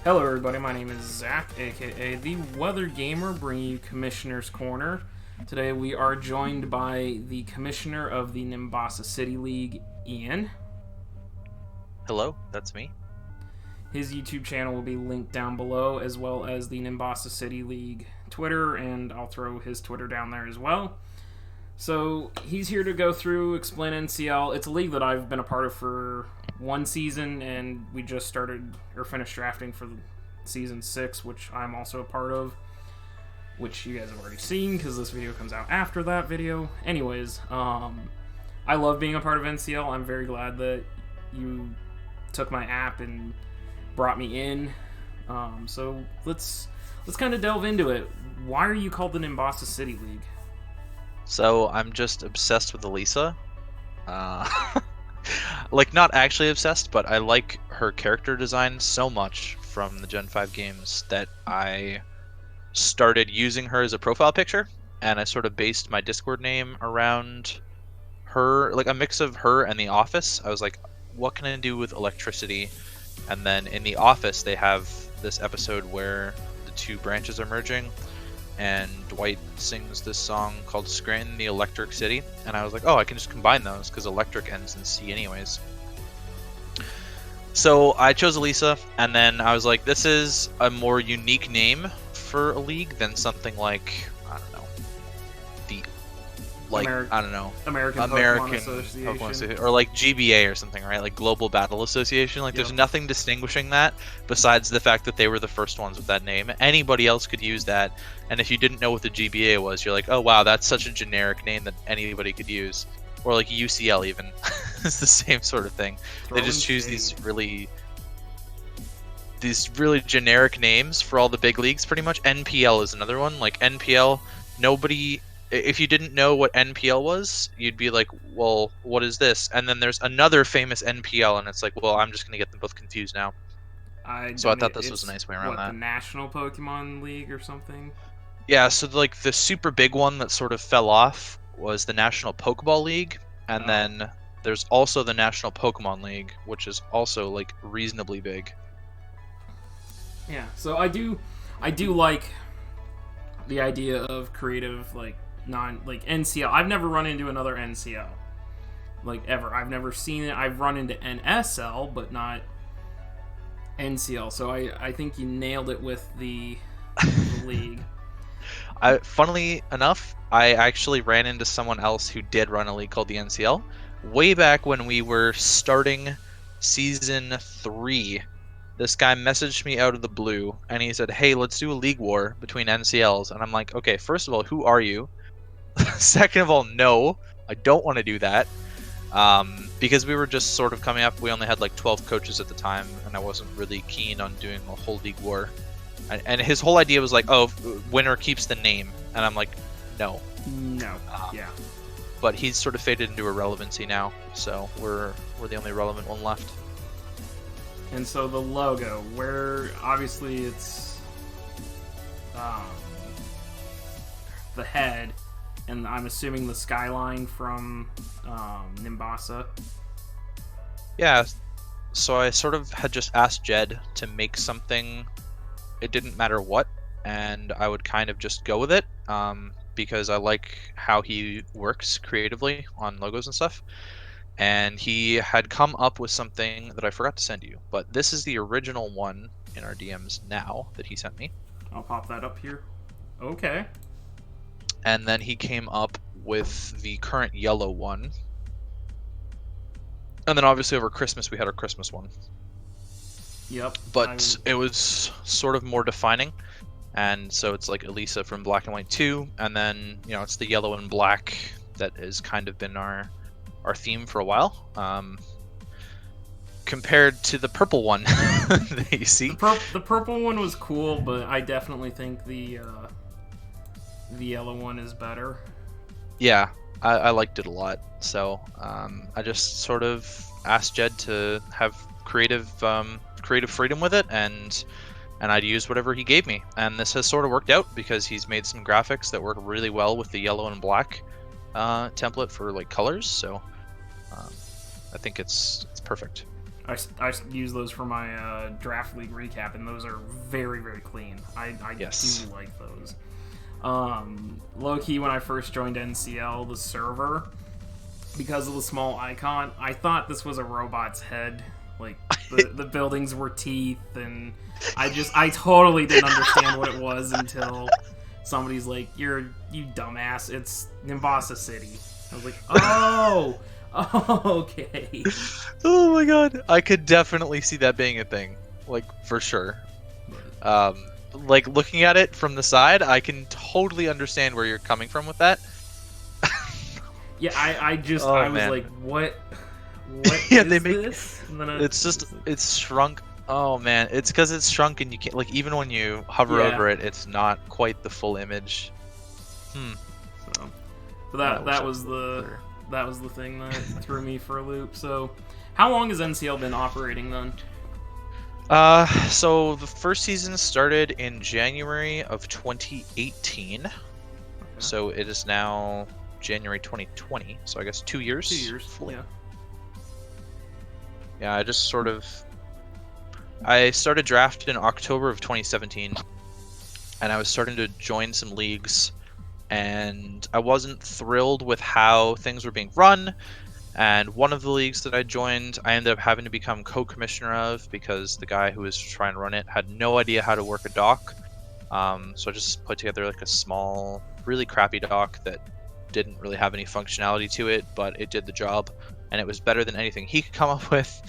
Hello everybody, my name is Zach, aka The Weather Gamer, bringing you Commissioner's Corner. Today we are joined by the Commissioner of the Nimbasa City League, Ian. Hello, that's me. His YouTube channel will be linked down below, as well as the Nimbasa City League Twitter, and I'll throw his Twitter down there as well. So he's here to go through, explain NCL. It's a league that I've been a part of for one season, and we just started or finished drafting for season 6, which I'm also a part of, which you guys have already seen because this video comes out after that video. Anyways, I love being a part of NCL. I'm very glad that you took my app and brought me in. So let's kind of delve into it. Why are you called the Nimbasa City League? So I'm just obsessed with Elisa. Like, not actually obsessed, but I like her character design so much from the Gen 5 games that I started using her as a profile picture, and I sort of based my Discord name around her, like a mix of her and The Office. I was like, what can I do with electricity? And then in The Office, they have this episode where the two branches are merging, and Dwight sings this song called Scranton, the Electric City, and I was like, oh, I can just combine those because electric ends in C anyways. So I chose Elisa, and then I was like, this is a more unique name for a league than something like, I don't know, the, like, I don't know, American Pokemon Association. or like GBA or something, right? Like Global Battle Association. Like, there's nothing distinguishing that besides the fact that they were the first ones with that name. Anybody else could use that, and if you didn't know what the GBA was, you're like, oh wow, that's such a generic name that anybody could use. Or like UCL even. It's the same sort of thing. They just choose these really generic names for all the big leagues pretty much. NPL is another one. Like NPL, nobody, if you didn't know what NPL was, you'd be like, well, what is this? And then there's another famous NPL, and it's like, well, I'm just going to get them both confused now. So I thought this was a nice way around what, that. the National Pokemon League or something? Yeah, so like the super big one that sort of fell off was the National Pokeball League, and then there's also the National Pokemon League, which is also like reasonably big. Yeah, so I do like the idea of creative, like NCL. I've never run into another NCL, like, ever. I've never seen it. I've run into NSL, but not NCL. So I think you nailed it with the league. Funnily enough, I actually ran into someone else who did run a league called the NCL way back when we were starting season 3. This guy messaged me out of the blue, and he said, hey, let's do a league war between NCLs. And I'm like, okay, first of all, who are you? Second of all, no, I don't want to do that. Because we were just sort of coming up. We only had like 12 coaches at the time, and I wasn't really keen on doing a whole league war. And his whole idea was like, oh, winner keeps the name. And I'm like, no. Yeah. But he's sort of faded into irrelevancy now, so we're the only relevant one left. And so the logo, where obviously it's the head, and I'm assuming the skyline from Nimbasa. Yeah, so I sort of had just asked Jed to make something. It didn't matter what, and I would kind of just go with it, because I like how he works creatively on logos and stuff. And he had come up with something that I forgot to send you, but this is the original one in our DMs now that he sent me. I'll pop that up here. Okay. And then he came up with the current yellow one. And then obviously over Christmas we had our Christmas one. Yep. But it was sort of more defining. And so it's like Elisa from Black and White 2, and then, you know, it's the yellow and black that has kind of been our theme for a while. Compared to the purple one that you see. The purple one was cool, but I definitely think the yellow one is better. Yeah, I liked it a lot. So I just sort of asked Jed to have creative freedom with it, and I'd use whatever he gave me. And this has sort of worked out because he's made some graphics that work really well with the yellow and black template for like colors. So I think it's perfect. I use those for my draft league recap, and those are very, very clean. I Yes. do like those. Low key, when I first joined NCL, the server, because of the small icon, I thought this was a robot's head. Like the buildings were teeth, and I totally didn't understand what it was until somebody's like, you dumbass, it's Nimbasa City. I was like, oh, okay. Oh my god, I could definitely see that being a thing, like for sure. Like looking at it from the side, I can totally understand where you're coming from with that. Yeah, I was man. like, what Yeah, is they make this? And then it's shrunk. Oh man, it's because it's shrunk and you can't, like, even when you hover Yeah. over it, it's not quite the full image. So that was the thing that threw me for a loop. So, how long has NCL been operating then? So the first season started in January of 2018. Okay. So it is now January 2020. So I guess 2 years. 2 years. Fully. Yeah. Yeah, I started draft in October of 2017, and I was starting to join some leagues, and I wasn't thrilled with how things were being run. And one of the leagues that I joined, I ended up having to become co-commissioner of, because the guy who was trying to run it had no idea how to work a dock. So I just put together like a small, really crappy dock that didn't really have any functionality to it, but it did the job, and it was better than anything he could come up with.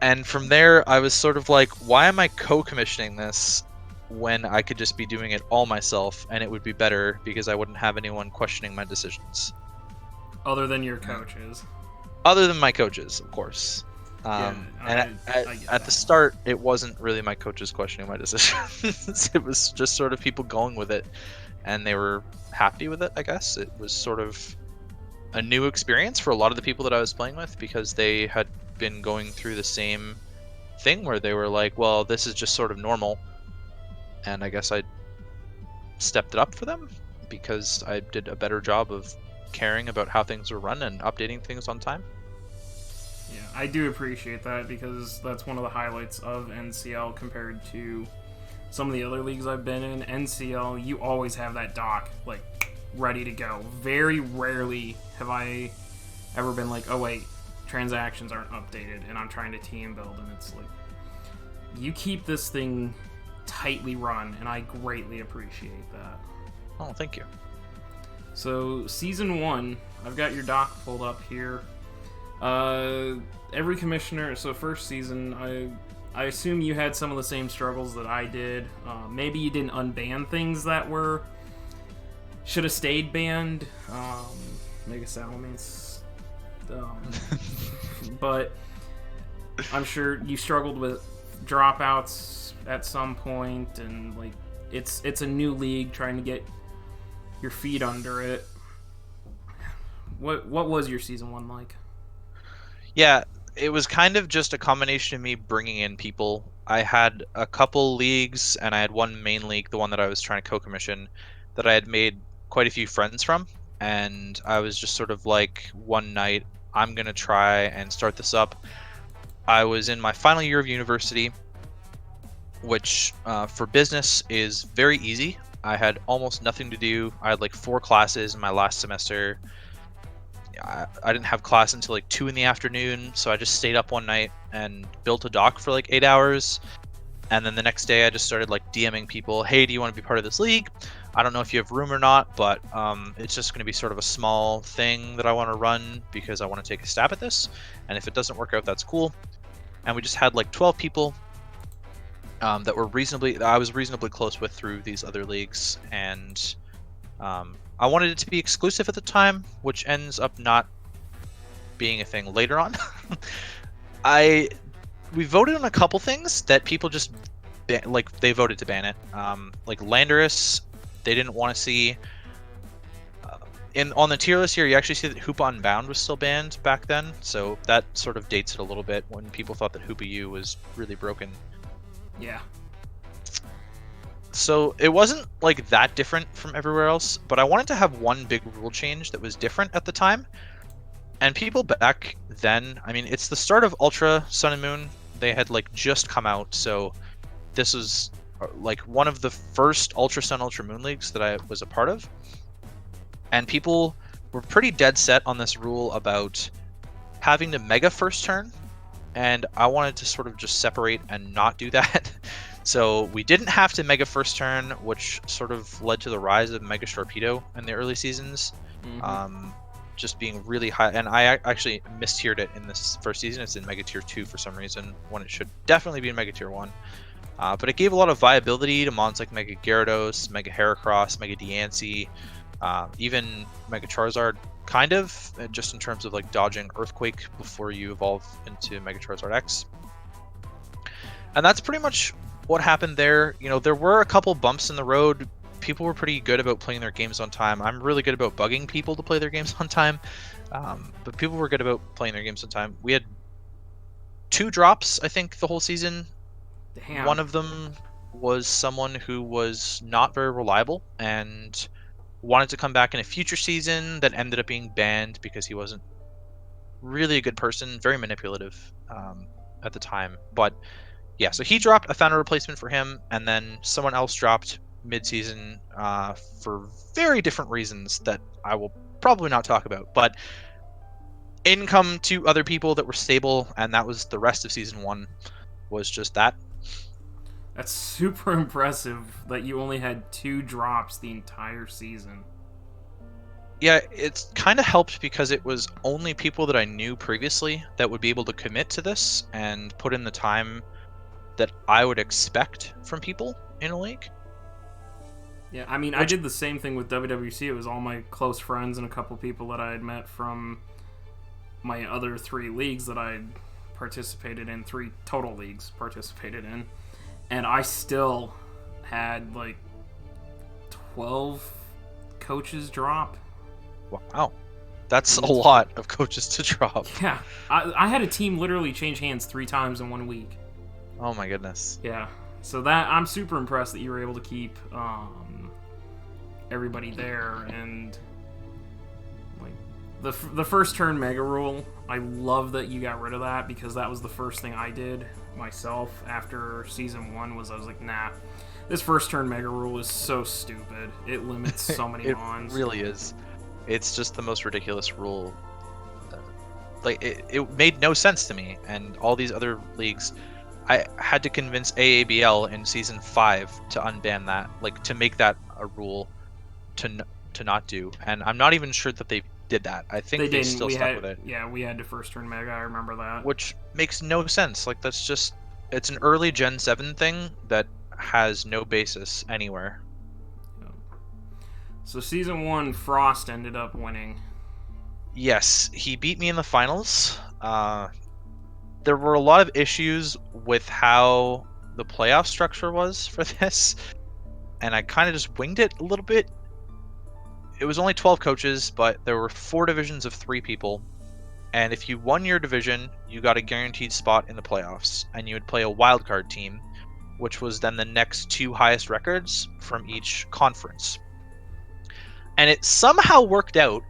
And from there, I was sort of like, why am I co-commissioning this when I could just be doing it all myself, and it would be better because I wouldn't have anyone questioning my decisions. Other than your coaches. Other than my coaches, of course. I get At the start, it wasn't really my coaches questioning my decisions. It was just sort of people going with it, and they were happy with it, I guess. It was sort of a new experience for a lot of the people that I was playing with, because they had been going through the same thing where they were like, well, this is just sort of normal. And I guess I stepped it up for them because I did a better job of caring about how things were run and updating things on time. Yeah, I do appreciate that, because that's one of the highlights of NCL compared to some of the other leagues I've been in. NCL, you always have that dock like ready to go. Very rarely have I ever been like, oh wait, transactions aren't updated and I'm trying to team build, and it's like, you keep this thing tightly run, and I greatly appreciate that. Oh, thank you. So, Season 1, I've got your doc pulled up here. Every commissioner, so first season, I assume you had some of the same struggles that I did. Maybe you didn't unban things that should have stayed banned. Mega Salamence. But I'm sure you struggled with dropouts at some point, and like it's a new league, trying to get your feet under it. What was your season 1 like? Yeah, it was kind of just a combination of me bringing in people. I had a couple leagues, and I had one main league, the one that I was trying to co-commission, that I had made quite a few friends from. And I was just sort of like, one night, I'm going to try and start this up. I was in my final year of university, which for business is very easy. I had almost nothing to do. I had like 4 classes in my last semester. I didn't have class until like 2 in the afternoon, so I just stayed up one night and built a dock for like 8 hours. And then the next day I just started like DMing people, hey, do you want to be part of this league? I don't know if you have room or not, but it's just going to be sort of a small thing that I want to run because I want to take a stab at this. And if it doesn't work out, that's cool. And we just had like 12 people that I was reasonably close with through these other leagues. And I wanted it to be exclusive at the time, which ends up not being a thing later on. We voted on a couple things that people just they voted to ban it. Like Landorus, they didn't want to see. On the tier list here, you actually see that Hoopa Unbound was still banned back then, so that sort of dates it a little bit when people thought that Hoopa U was really broken. Yeah. So it wasn't like that different from everywhere else, but I wanted to have one big rule change that was different at the time. And people back then, I mean, it's the start of Ultra Sun and Moon. They had like just come out, so this was like one of the first Ultra Sun Ultra Moon leagues that I was a part of. And people were pretty dead set on this rule about having to mega first turn, and I wanted to sort of just separate and not do that. So we didn't have to mega first turn, which sort of led to the rise of Mega Torpedo in the early seasons. Just being really high, and I actually mistiered it in this first season. It's in Mega Tier 2 for some reason, when it should definitely be in Mega Tier 1. But it gave a lot of viability to mons like Mega Gyarados, Mega Heracross, Mega Diancie, even Mega Charizard, kind of, just in terms of like dodging Earthquake before you evolve into Mega Charizard X. And that's pretty much what happened there. You know, there were a couple bumps in the road. People were pretty good about playing their games on time. I'm really good about bugging people to play their games on time. But people were good about playing their games on time. We had 2 drops, I think, the whole season. Damn. One of them was someone who was not very reliable and wanted to come back in a future season that ended up being banned because he wasn't really a good person, very manipulative at the time. But yeah, so he dropped. I found a replacement for him, and then someone else dropped mid-season for very different reasons that I will probably not talk about. But in come 2 other people that were stable, and that was the rest of season 1 was just that. That's super impressive that you only had 2 drops the entire season. Yeah, it's kind of helped because it was only people that I knew previously that would be able to commit to this and put in the time that I would expect from people in a league. Yeah, I mean, I did the same thing with WWC. It was all my close friends and a couple people that I had met from my other 3 leagues that I participated in, 3 total leagues participated in. And I still had like 12 coaches drop. Wow. That's a lot of coaches to drop. Yeah. I had a team literally change hands 3 times in 1 week. Oh my goodness. Yeah. So that I'm super impressed that you were able to keep everybody there. And like the first turn mega rule, I love that you got rid of that, because that was the first thing I did myself after season 1. Was I was like, nah, this first turn mega rule is so stupid. It limits so many mons. It really is. It's just the most ridiculous rule. Like it made no sense to me, and all these other leagues, I had to convince AABL in season 5 to unban that, like to make that a rule to not do. And I'm not even sure that they did that. I think they still stuck with it. Yeah, we had to first turn mega. I remember that. Which makes no sense. Like that's just, it's an early Gen 7 thing that has no basis anywhere. So season 1, Frost ended up winning. Yes, he beat me in the finals. There were a lot of issues with how the playoff structure was for this, and I kind of just winged it a little bit. It was only 12 coaches, but there were 4 divisions of 3 people, and if you won your division, you got a guaranteed spot in the playoffs, and you would play a wildcard team, which was then the next 2 highest records from each conference. And it somehow worked out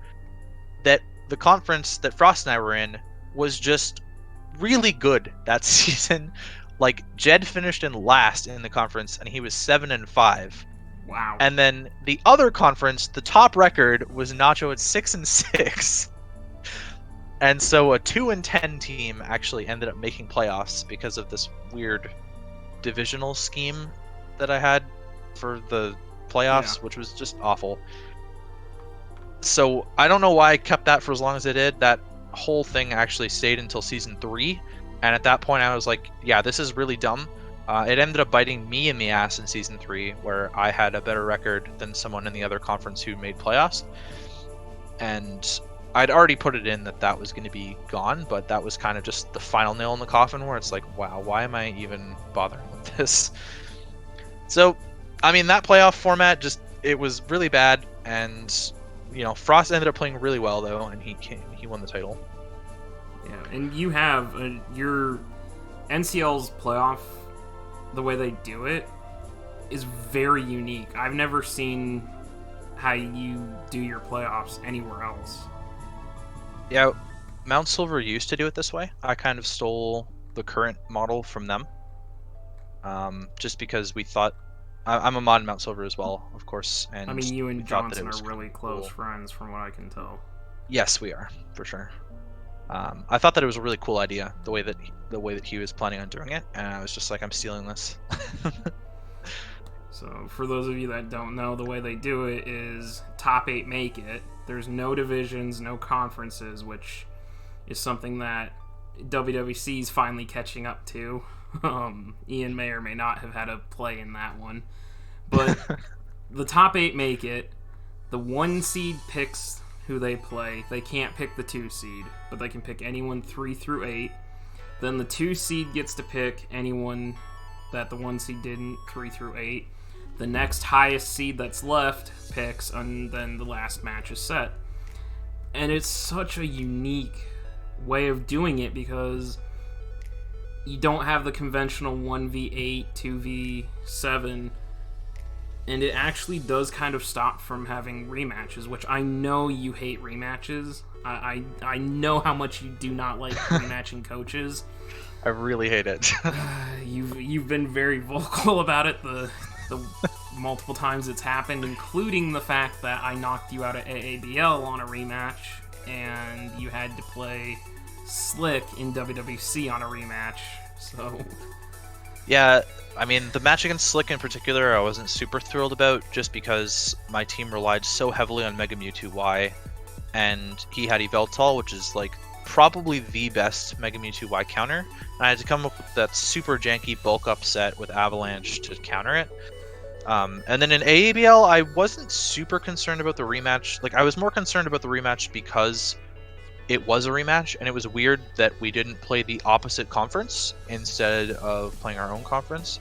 that the conference that Frost and I were in was just really good that season. Like Jed finished in last in the conference, and he was 7-5. Wow. And then the other conference, the top record was Nacho at 6-6. And so a 2-10 team actually ended up making playoffs because of this weird divisional scheme that I had for the playoffs, which was just awful. So I don't know why I kept that for as long as I did. That whole thing actually stayed until season 3, and at that point I was like, yeah, this is really dumb. It ended up biting me in the ass in season 3, where I had a better record than someone in the other conference who made playoffs, and I'd already put it in that was going to be gone, but that was kind of just the final nail in the coffin, where it's like, wow, why am I even bothering with this? So I mean, that playoff format, just, it was really bad, and you know, Frost ended up playing really well though, and he won the title. Yeah, and you have your NCL's playoff, the way they do it is very unique. I've never seen how you do your playoffs anywhere else. Yeah, Mount Silver used to do it this way. I kind of stole the current model from them. Just because we thought I'm a mod in Mount Silver as well, of course, and I mean, you we and thought that it Johnson are was kind really of close cool. friends, from what I can tell. Yes, we are for sure. I thought that it was a really cool idea, the way that he was planning on doing it, and I was just like, I'm stealing this. So, for those of you that don't know, the way they do it is top 8 make it. There's no divisions, no conferences, which is something that WWC is finally catching up to. Ian may or may not have had a play in that one. But the top 8 make it. The 1 seed picks who they play. They can't pick the 2 seed, but they can pick anyone 3 through 8. Then the 2 seed gets to pick anyone that the 1 seed didn't, 3 through 8. The next highest seed that's left picks, and then the last match is set. And it's such a unique way of doing it because you don't have the conventional 1v8, 2v7, and it actually does kind of stop from having rematches, which I know you hate rematches. I know how much you do not like rematching coaches. I really hate it. You've been very vocal about it the multiple times it's happened, including the fact that I knocked you out of AABL on a rematch, and you had to play Slick in WWC on a rematch. So Yeah, I mean, the match against Slick in particular, I wasn't super thrilled about, just because my team relied so heavily on Mega Mewtwo Y, and he had Yveltal, which is like probably the best Mega Mewtwo Y counter, and I had to come up with that super janky bulk up set with Avalanche to counter it. And then in AABL, I wasn't super concerned about the rematch. Like, I was more concerned about the rematch because it was a rematch, and it was weird that we didn't play the opposite conference instead of playing our own conference.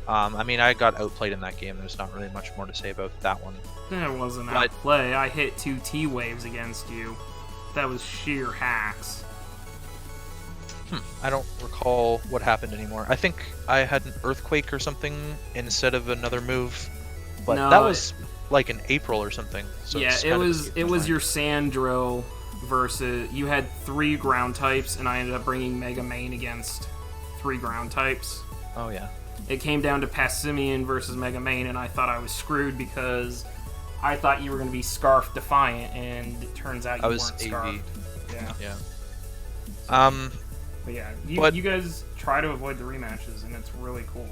I mean, I got outplayed in that game. There's not really much more to say about that one. that wasn't outplay. I hit 2 T-waves against you. That was sheer hacks. I don't recall what happened anymore. I think I had an earthquake or something instead of another move, but No, that was like in April or something. So yeah, it was your sand drill versus you had 3 ground types, and I ended up bringing Mega Main against 3 ground types. Oh yeah. It came down to Passimian versus Mega Main, and I thought I was screwed because I thought you were going to be Scarf Defiant, and it turns out you weren't Scarfed. Yeah. But yeah, you guys try to avoid the rematches, and it's really cool.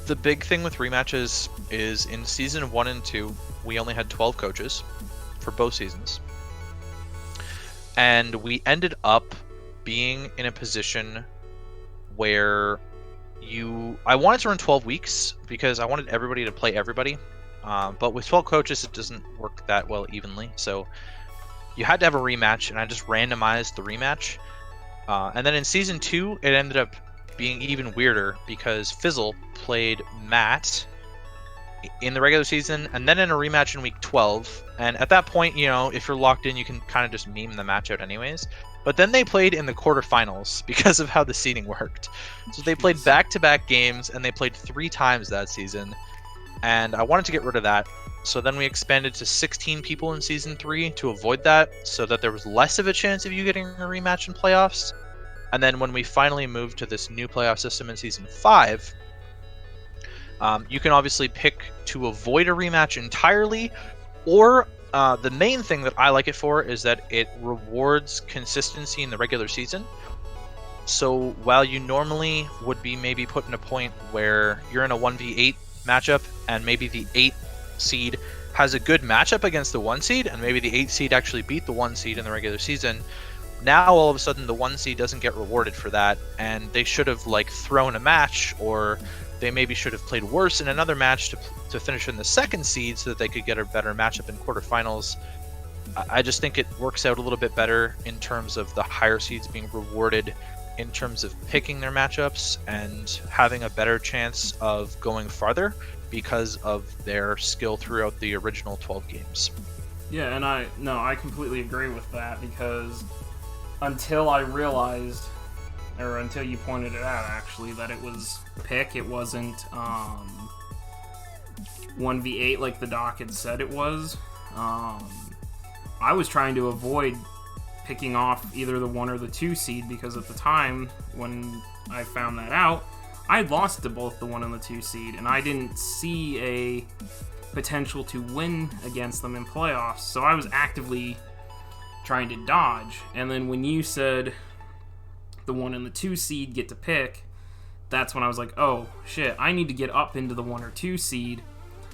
The big thing with rematches is in season 1 and 2, we only had 12 coaches for both seasons. And we ended up being in a position where I wanted to run 12 weeks because I wanted everybody to play everybody. But with 12 coaches, it doesn't work that well evenly. So you had to have a rematch, and I just randomized the rematch. And then in season 2, it ended up being even weirder because Fizzle played Matt in the regular season and then in a rematch in week 12. And at that point, if you're locked in, you can kind of just meme the match out anyways. But then they played in the quarterfinals because of how the seeding worked. So they played back-to-back games, and they played 3 times that season. And I wanted to get rid of that. So then we expanded to 16 people in Season 3 to avoid that, so that there was less of a chance of you getting a rematch in playoffs. And then when we finally moved to this new playoff system in Season 5, you can obviously pick to avoid a rematch entirely, or the main thing that I like it for is that it rewards consistency in the regular season. So while you normally would be maybe put in a point where you're in a 1v8 matchup, and maybe the 8 seed has a good matchup against the 1 seed, and maybe the 8 seed actually beat the 1 seed in the regular season, now all of a sudden the 1 seed doesn't get rewarded for that, and they should have thrown a match, or they maybe should have played worse in another match to finish in the 2nd seed so that they could get a better matchup in quarterfinals. I just think it works out a little bit better in terms of the higher seeds being rewarded in terms of picking their matchups and having a better chance of going farther because of their skill throughout the original 12 games. Yeah, and I completely agree with that, because until I realized, or until you pointed it out actually, that it was pick, it wasn't 1v8 like the doc had said it was. I was trying to avoid picking off either the 1 or the 2 seed, because at the time when I found that out, I had lost to both the 1 and the 2 seed, and I didn't see a potential to win against them in playoffs, so I was actively trying to dodge. And then when you said the 1 and the 2 seed get to pick, that's when I was like, oh shit, I need to get up into the 1 or 2 seed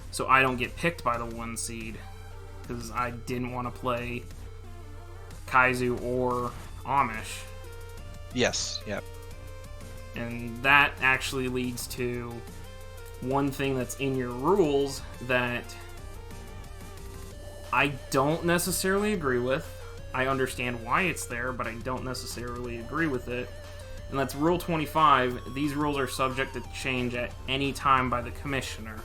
so I don't get picked by the 1 seed, because I didn't want to play Kaizu or Amish. Yes, yep. And that actually leads to one thing that's in your rules that I don't necessarily agree with. I understand why it's there, but I don't necessarily agree with it. And that's Rule 25. These rules are subject to change at any time by the Commissioner.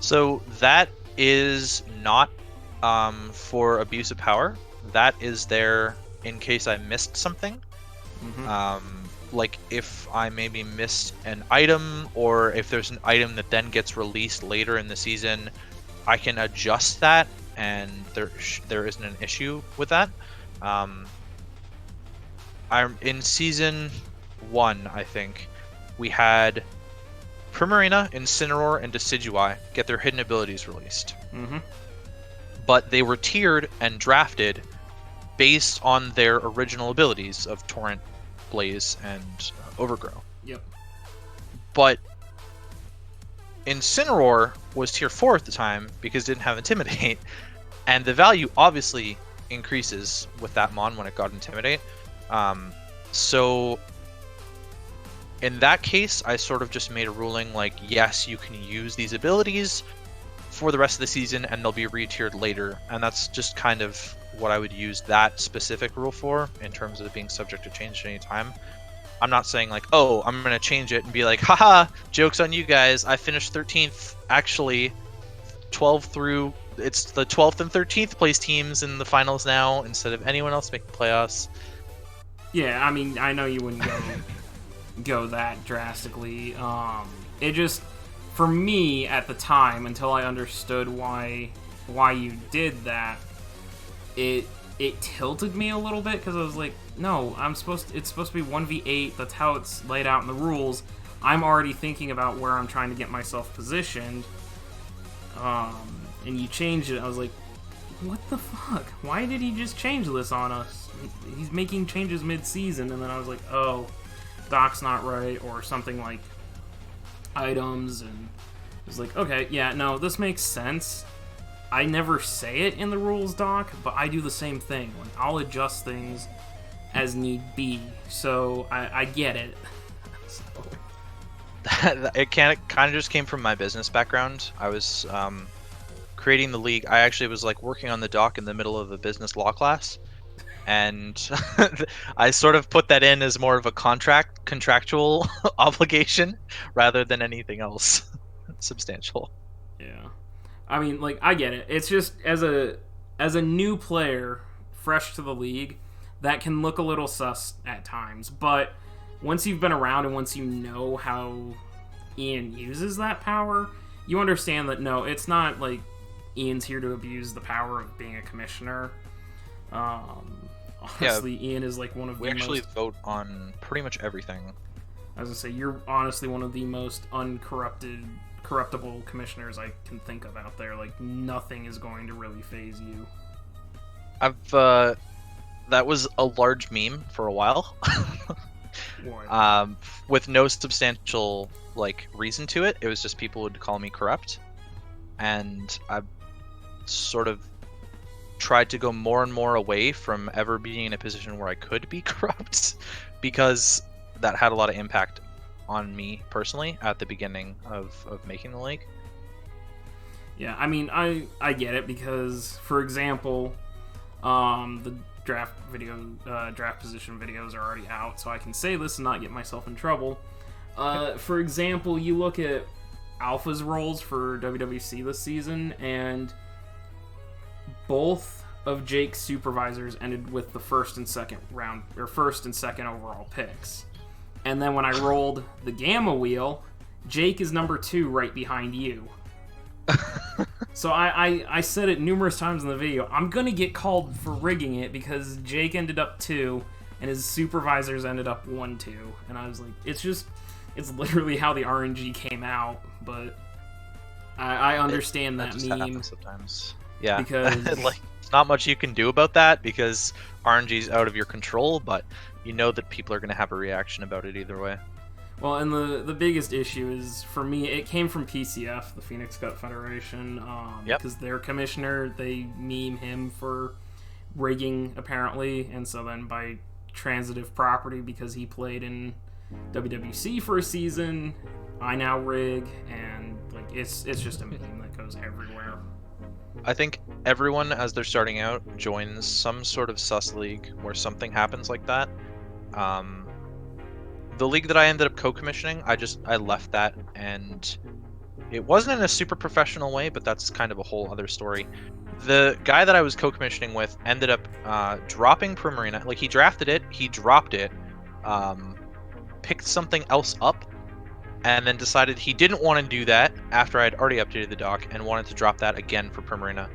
So that is not for abuse of power. That is there in case I missed something. Mm-hmm. Like if I maybe missed an item, or if there's an item that then gets released later in the season, I can adjust that, and there isn't an issue with that. I'm in season 1, I think, we had Primarina, Incineroar, and Decidueye get their hidden abilities released. Mm-hmm. But they were tiered and drafted based on their original abilities of Torrent, Blaze, and Overgrow. Yep. But Incineroar was tier 4 at the time because it didn't have Intimidate, and the value obviously increases with that mon when it got Intimidate. So in that case, I sort of just made a ruling like, yes, you can use these abilities for the rest of the season and they'll be re-tiered later, and that's just kind of what I would use that specific rule for in terms of it being subject to change at any time. I'm not saying like, oh, I'm going to change it and be like, haha, joke's on you guys, I finished 13th. Actually, 12 through, it's the 12th and 13th place teams in the finals now instead of anyone else making playoffs. Yeah, I mean, I know you wouldn't go that drastically. It just, for me at the time, until I understood why you did that, it tilted me a little bit, because I was like, no, it's supposed to be 1v8. That's how it's laid out in the rules. I'm already thinking about where I'm trying to get myself positioned. And you changed it. I was like, what the fuck? Why did he just change this on us? He's making changes mid-season. And then I was like, oh, Doc's not right, or something like items. And I was like, okay, yeah, no, this makes sense. I never say it in the rules doc, but I do the same thing. Like, I'll adjust things as need be. So I get it. So. It kind of just came from my business background. I was creating the league. I actually was like working on the doc in the middle of a business law class, and I sort of put that in as more of a contractual obligation rather than anything else substantial. Yeah. I mean, like, I get it. It's just, as a new player, fresh to the league, that can look a little sus at times. But once you've been around and once you know how Ian uses that power, you understand that, no, it's not like Ian's here to abuse the power of being a commissioner. Honestly, yeah, Ian is like one of the most... We actually vote on pretty much everything. I was going to say, you're honestly one of the most corruptible commissioners I can think of out there. Like, nothing is going to really phase you. That was a large meme for a while. With no substantial like reason to it. It was just people would call me corrupt, and I sort of tried to go more and more away from ever being in a position where I could be corrupt, because that had a lot of impact on me personally at the beginning of making the league. Yeah, I mean, I get it, because, for example, the draft position videos are already out, so I can say this and not get myself in trouble. For example, you look at Alpha's roles for WWC this season, and both of Jake's supervisors ended with the first and second overall picks. And then when I rolled the Gamma wheel, Jake is number 2 right behind you. So I said it numerous times in the video. I'm going to get called for rigging it because Jake ended up 2 and his supervisors ended up 1-2. And I was like, it's literally how the RNG came out. But I understand that just meme. happens sometimes. Yeah. Because like, there's not much you can do about that because RNG's out of your control, but you know that people are going to have a reaction about it either way. Well, and the biggest issue is, for me, it came from PCF, the Phoenix Cup Federation, because their commissioner, they meme him for rigging, apparently, and so then by transitive property, because he played in WWC for a season, I now rig, and like it's just a meme that goes everywhere. I think everyone, as they're starting out, joins some sort of sus league where something happens like that. The league that I ended up co-commissioning, I left that, and it wasn't in a super professional way, but that's kind of a whole other story. The guy that I was co-commissioning with ended up dropping Primarina. Like, he drafted it, he dropped it, picked something else up, and then decided he didn't want to do that after I'd already updated the doc and wanted to drop that again for Primarina.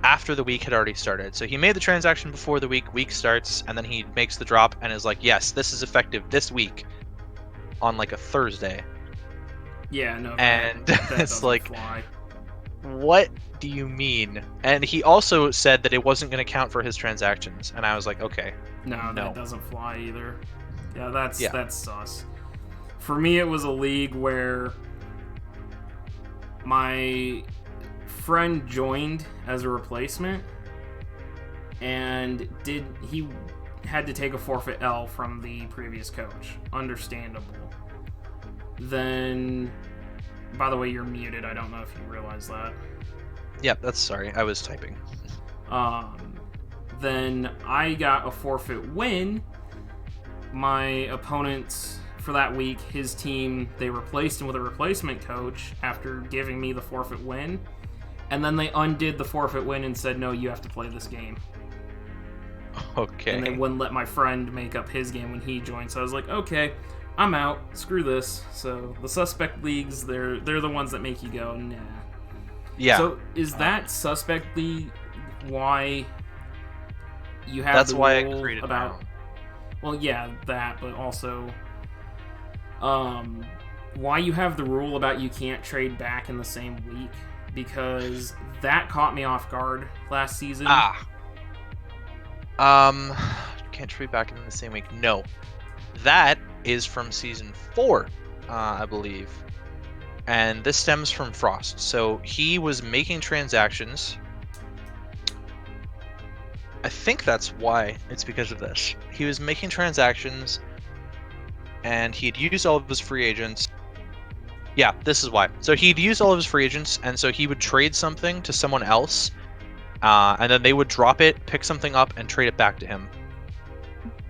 After the week had already started. So he made the transaction before the week starts, and then he makes the drop and is like, yes, this is effective this week on like a Thursday. Yeah, no, and that it's like, fly. What do you mean? And he also said that it wasn't going to count for his transactions, and I was like, okay. No, that doesn't fly either. Yeah, that's sus. For me, it was a league where my friend joined as a replacement, and he had to take a forfeit L from the previous coach. Understandable. Then, by the way, you're muted. I don't know if you realize that. Yep, that's sorry. I was typing. Then I got a forfeit win. My opponents for that week, his team, they replaced him with a replacement coach after giving me the forfeit win. And then they undid the forfeit win and said, no, you have to play this game. Okay. And they wouldn't let my friend make up his game when he joined. So I was like, okay, I'm out. Screw this. So the suspect leagues, they're the ones that make you go, nah. Yeah. So is that suspect league why you have that's the why rule I created about... my own. Well, yeah, that, but also... why you have the rule about you can't trade back in the same week? Because that caught me off guard last season. Can't trade back in the same week. No, that is from season 4, I believe, and this stems from Frost. So he was making transactions. I think that's why. It's because of this. He was making transactions, and he'd used all of his free agents. Yeah, this is why. So he'd use all of his free agents, and so he would trade something to someone else, and then they would drop it, pick something up, and trade it back to him.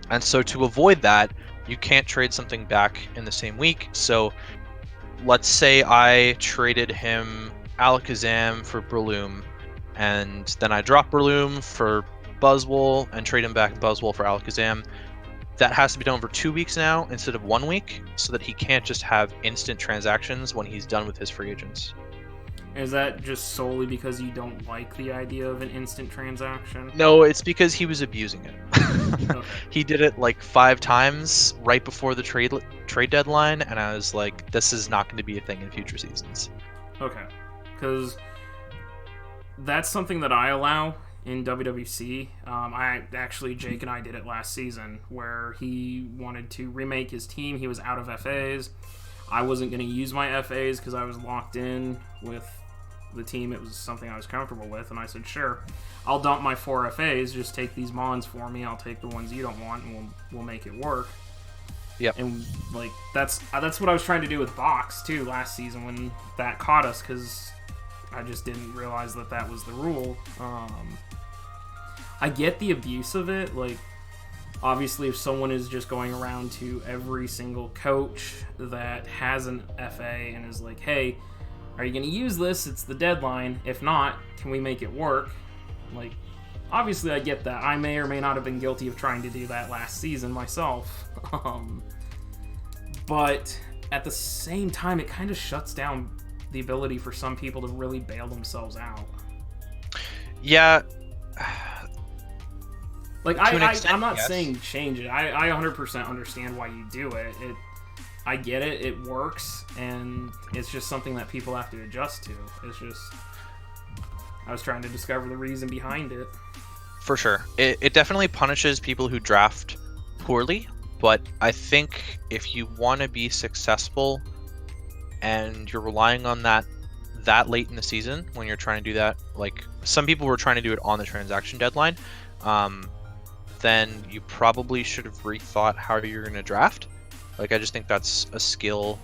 And so to avoid that, you can't trade something back in the same week. So let's say I traded him Alakazam for Breloom, and then I drop Breloom for Buzzwole and trade him back Buzzwole for Alakazam. That has to be done for 2 weeks now instead of 1 week, so that he can't just have instant transactions when he's done with his free agents. Is that just solely because you don't like the idea of an instant transaction? No, it's because he was abusing it. Okay. He did it like 5 times right before the trade deadline, and I was like, this is not going to be a thing in future seasons. Okay. Because that's something that I allow in WWC. Jake and I did it last season, where he wanted to remake his team. He was out of FAs. I wasn't going to use my FAs because I was locked in with the team. It was something I was comfortable with, and I said, sure, I'll dump my 4 FAs, just take these Mons for me, I'll take the ones you don't want, and we'll make it work. Yep. And like that's what I was trying to do with Box too last season when that caught us, because I just didn't realize that was the rule. I get the abuse of it. Like, obviously, if someone is just going around to every single coach that has an FA and is like, hey, are you going to use this? It's the deadline. If not, can we make it work? Like, obviously, I get that. I may or may not have been guilty of trying to do that last season myself. But at the same time, it kind of shuts down the ability for some people to really bail themselves out. Yeah. Like, I'm not saying change it. I 100% understand why you do it. I get it. It works, and it's just something that people have to adjust to. It's just, I was trying to discover the reason behind it. For sure. It definitely punishes people who draft poorly, but I think if you want to be successful and you're relying on that late in the season when you're trying to do that, like some people were trying to do it on the transaction deadline, then you probably should have rethought how you're going to draft. Like, I just think that's a skill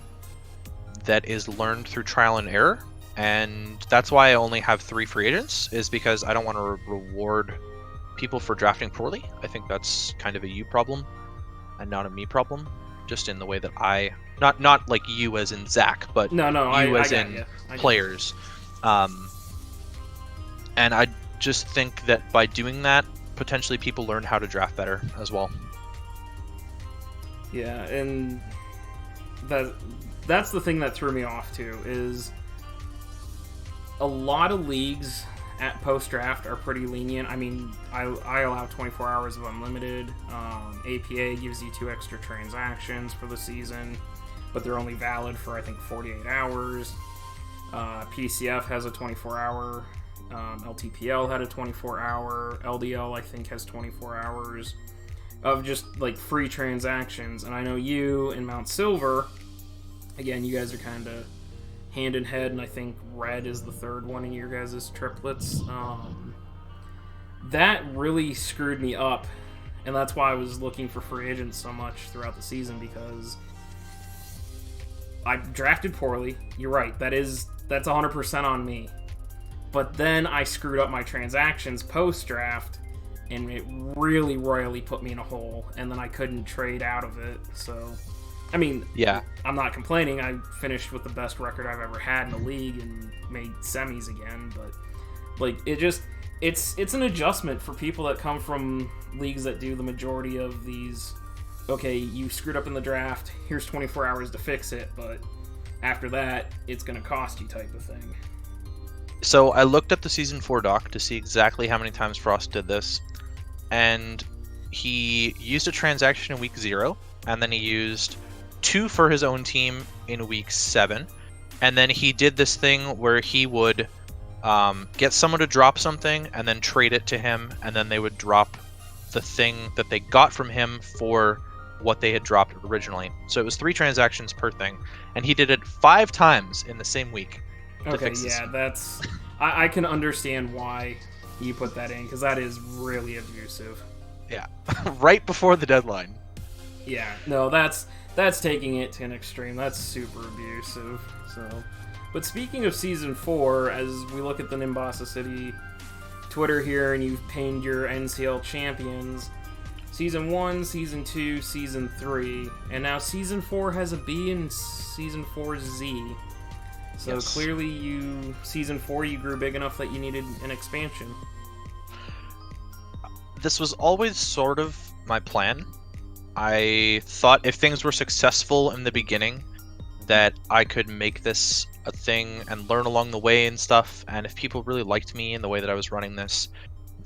that is learned through trial and error, and that's why I only have 3 free agents, is because I don't want to reward people for drafting poorly. I think that's kind of a you problem and not a me problem, just in the way that I not like you as in Zach, but you as in players. And I just think that by doing that, potentially people learn how to draft better as well. Yeah, and that's the thing that threw me off too, is a lot of leagues at post-draft are pretty lenient. I mean, I allow 24 hours of unlimited. APA gives you 2 extra transactions for the season, but they're only valid for, I think, 48 hours. PCF has a 24-hour. LTPL had a 24-hour. LDL, I think, has 24 hours of just, like, free transactions. And I know you and Mount Silver, again, you guys are kind of hand in head, and I think Red is the 3rd one in your guys' triplets. That really screwed me up, and that's why I was looking for free agents so much throughout the season, because I drafted poorly. You're right, that's 100% on me. But then I screwed up my transactions post-draft, and it really royally put me in a hole, and then I couldn't trade out of it. So, I mean, yeah, I'm not complaining. I finished with the best record I've ever had in the league and made semis again, but like, it's an adjustment for people that come from leagues that do the majority of these. Okay, you screwed up in the draft, here's 24 hours to fix it, but after that, it's going to cost you type of thing. So I looked up the Season 4 doc to see exactly how many times Frost did this, and he used a transaction in week 0, and then he used 2 for his own team in week 7, and then he did this thing where he would get someone to drop something and then trade it to him, and then they would drop the thing that they got from him for what they had dropped originally. So it was 3 transactions per thing, and he did it 5 times in the same week. Okay, yeah, that's... I can understand why you put that in, because that is really abusive. Yeah, right before the deadline. Yeah, no, that's taking it to an extreme. That's super abusive. So, but speaking of Season 4, as we look at the Nimbasa City Twitter here, and you've pinned your NCL champions, Season 1, Season 2, Season 3, and now Season 4 has a B and Season 4 Z. So yes. Clearly Season 4, you grew big enough that you needed an expansion. This was always sort of my plan. I thought if things were successful in the beginning, that I could make this a thing and learn along the way and stuff, and if people really liked me and the way that I was running this,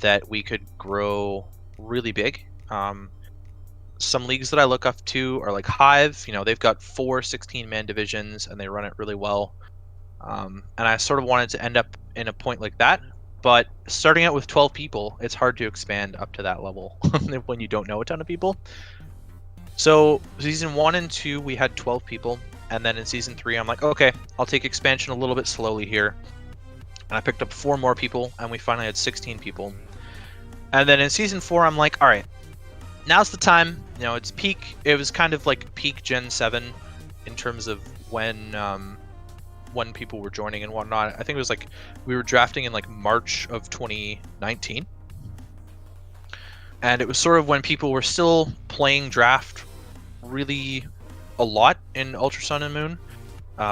that we could grow really big. Some leagues that I look up to are like Hive. They've got 4 16-man divisions, and they run it really well. And I sort of wanted to end up in a point like that, but starting out with 12 people, it's hard to expand up to that level when you don't know a ton of people. So Season 1 and 2, we had 12 people, and then in Season 3, I'm like, okay, I'll take expansion a little bit slowly here. And I picked up 4 more people, and we finally had 16 people. And then in Season 4, I'm like, all right, now's the time. It's peak. It was kind of like peak Gen 7 in terms of when people were joining and whatnot. I think it was like we were drafting in like March of 2019. And it was sort of when people were still playing draft really a lot in Ultra Sun and Moon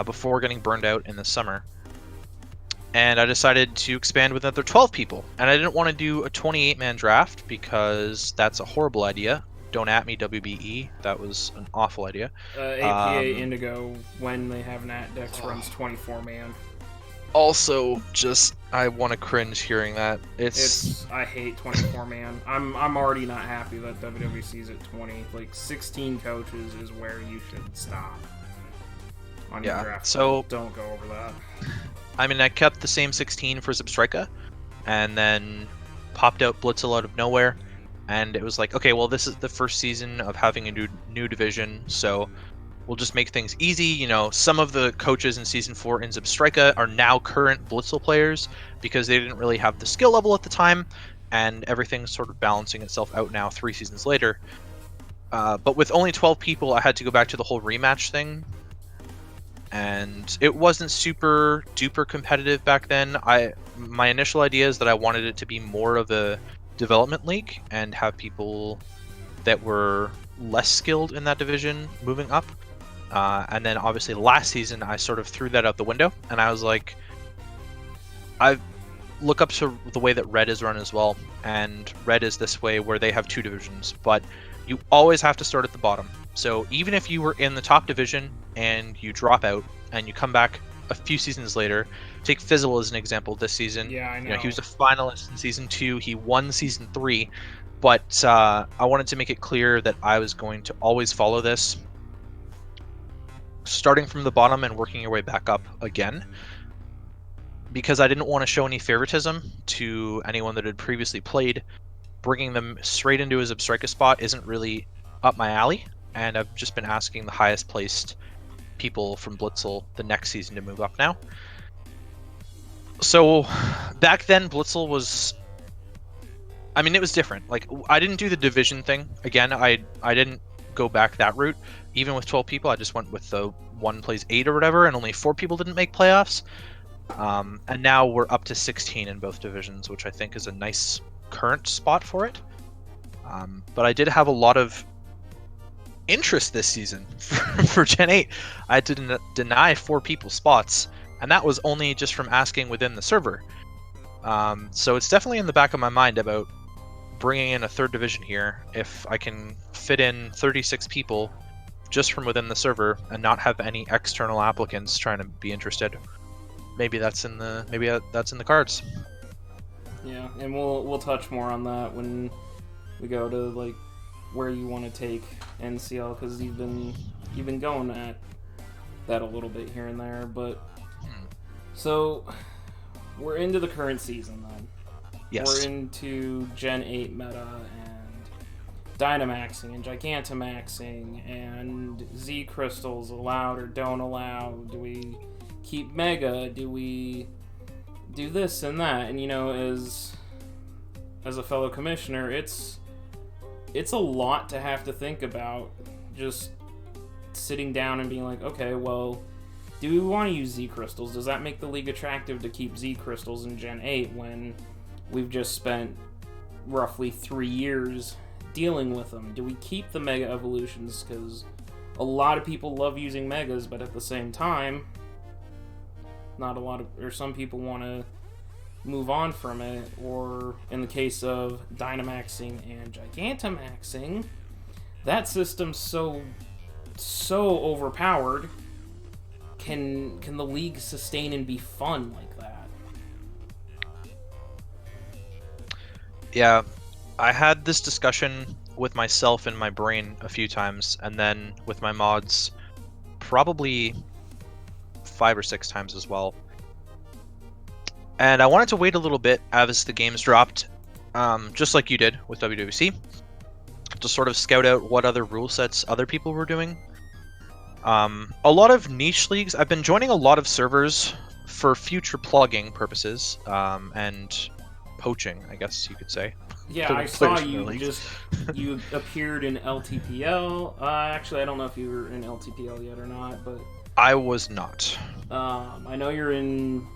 before getting burned out in the summer. And I decided to expand with another 12 people. And I didn't want to do a 28-man draft because that's a horrible idea. don't at me, WBE. That was an awful idea. APA Indigo, when they have Nat Dex, runs 24-man. Also, just I want to cringe hearing that. I hate 24-man. I'm already not happy that WWC's at 20. Like 16 coaches is where you should stop on your draft. So don't go over that. I mean, I kept the same 16 for Zubstrika, and then popped out Blitzel out of nowhere, and it was like, okay, well, this is the first season of having a new division, so we'll just make things easy. You know, some of the coaches in Season 4 in Zubstrika are now current Blitzel players because they didn't really have the skill level at the time, and everything's sort of balancing itself out now 3 seasons later. But with only 12 people, I had to go back to the whole rematch thing, and it wasn't super duper competitive back then. My initial idea is that I wanted it to be more of a development league and have people that were less skilled in that division moving up. And then obviously last season I sort of threw that out the window, and I was like, I look up to the way that Red is run as well, and Red is this way where they have 2 divisions, but you always have to start at the bottom. So even if you were in the top division and you drop out and you come back a few seasons later, take Fizzle as an example this season. Yeah, I know. You know, he was a finalist in Season 2, he won Season 3, but I wanted to make it clear that I was going to always follow this, starting from the bottom and working your way back up again, because I didn't want to show any favoritism to anyone that had previously played. Bringing them straight into his Zubstrika spot isn't really up my alley, and I've just been asking the highest placed people from Blitzel the next season to move up now. So back then Blitzel was, I mean, it was different. Like, I didn't do the division thing. Again, I didn't go back that route. Even with 12 people, I just went with the 1 plays 8 or whatever, and only 4 people didn't make playoffs. And now we're up to 16 in both divisions, which I think is a nice current spot for it. But I did have a lot of interest this season for Gen 8. I had to deny 4 people spots, and that was only just from asking within the server. So it's definitely in the back of my mind about bringing in a 3rd division here if I can fit in 36 people just from within the server and not have any external applicants trying to be interested. Maybe that's in the cards. Yeah, and we'll touch more on that when we go to like where you want to take NCL, because you've been going at that a little bit here and there. But so we're into the current season then. Yes. We're into Gen 8 meta and Dynamaxing and Gigantamaxing and Z crystals allowed or don't allow. Do we keep Mega? Do we do this and that? And you know, as a fellow commissioner, it's a lot to have to think about, just sitting down and being like, okay, well, do we want to use Z crystals? Does that make the league attractive to keep Z crystals in Gen 8 when we've just spent roughly 3 years dealing with them? Do we keep the Mega Evolutions? Because a lot of people love using Megas, but at the same time, some people want to move on from it, or in the case of Dynamaxing and Gigantamaxing, that system's so overpowered. Can the league sustain and be fun like that? Yeah, I had this discussion with myself in my brain a few times, and then with my mods probably 5 or 6 times as well. And I wanted to wait a little bit as the games dropped, just like you did with WWC, to sort of scout out what other rule sets other people were doing. A lot of niche leagues, I've been joining a lot of servers for future plugging purposes, and poaching, I guess you could say. Yeah, I saw you you appeared in LTPL. Actually, I don't know if you were in LTPL yet or not, but I was not. I know you're in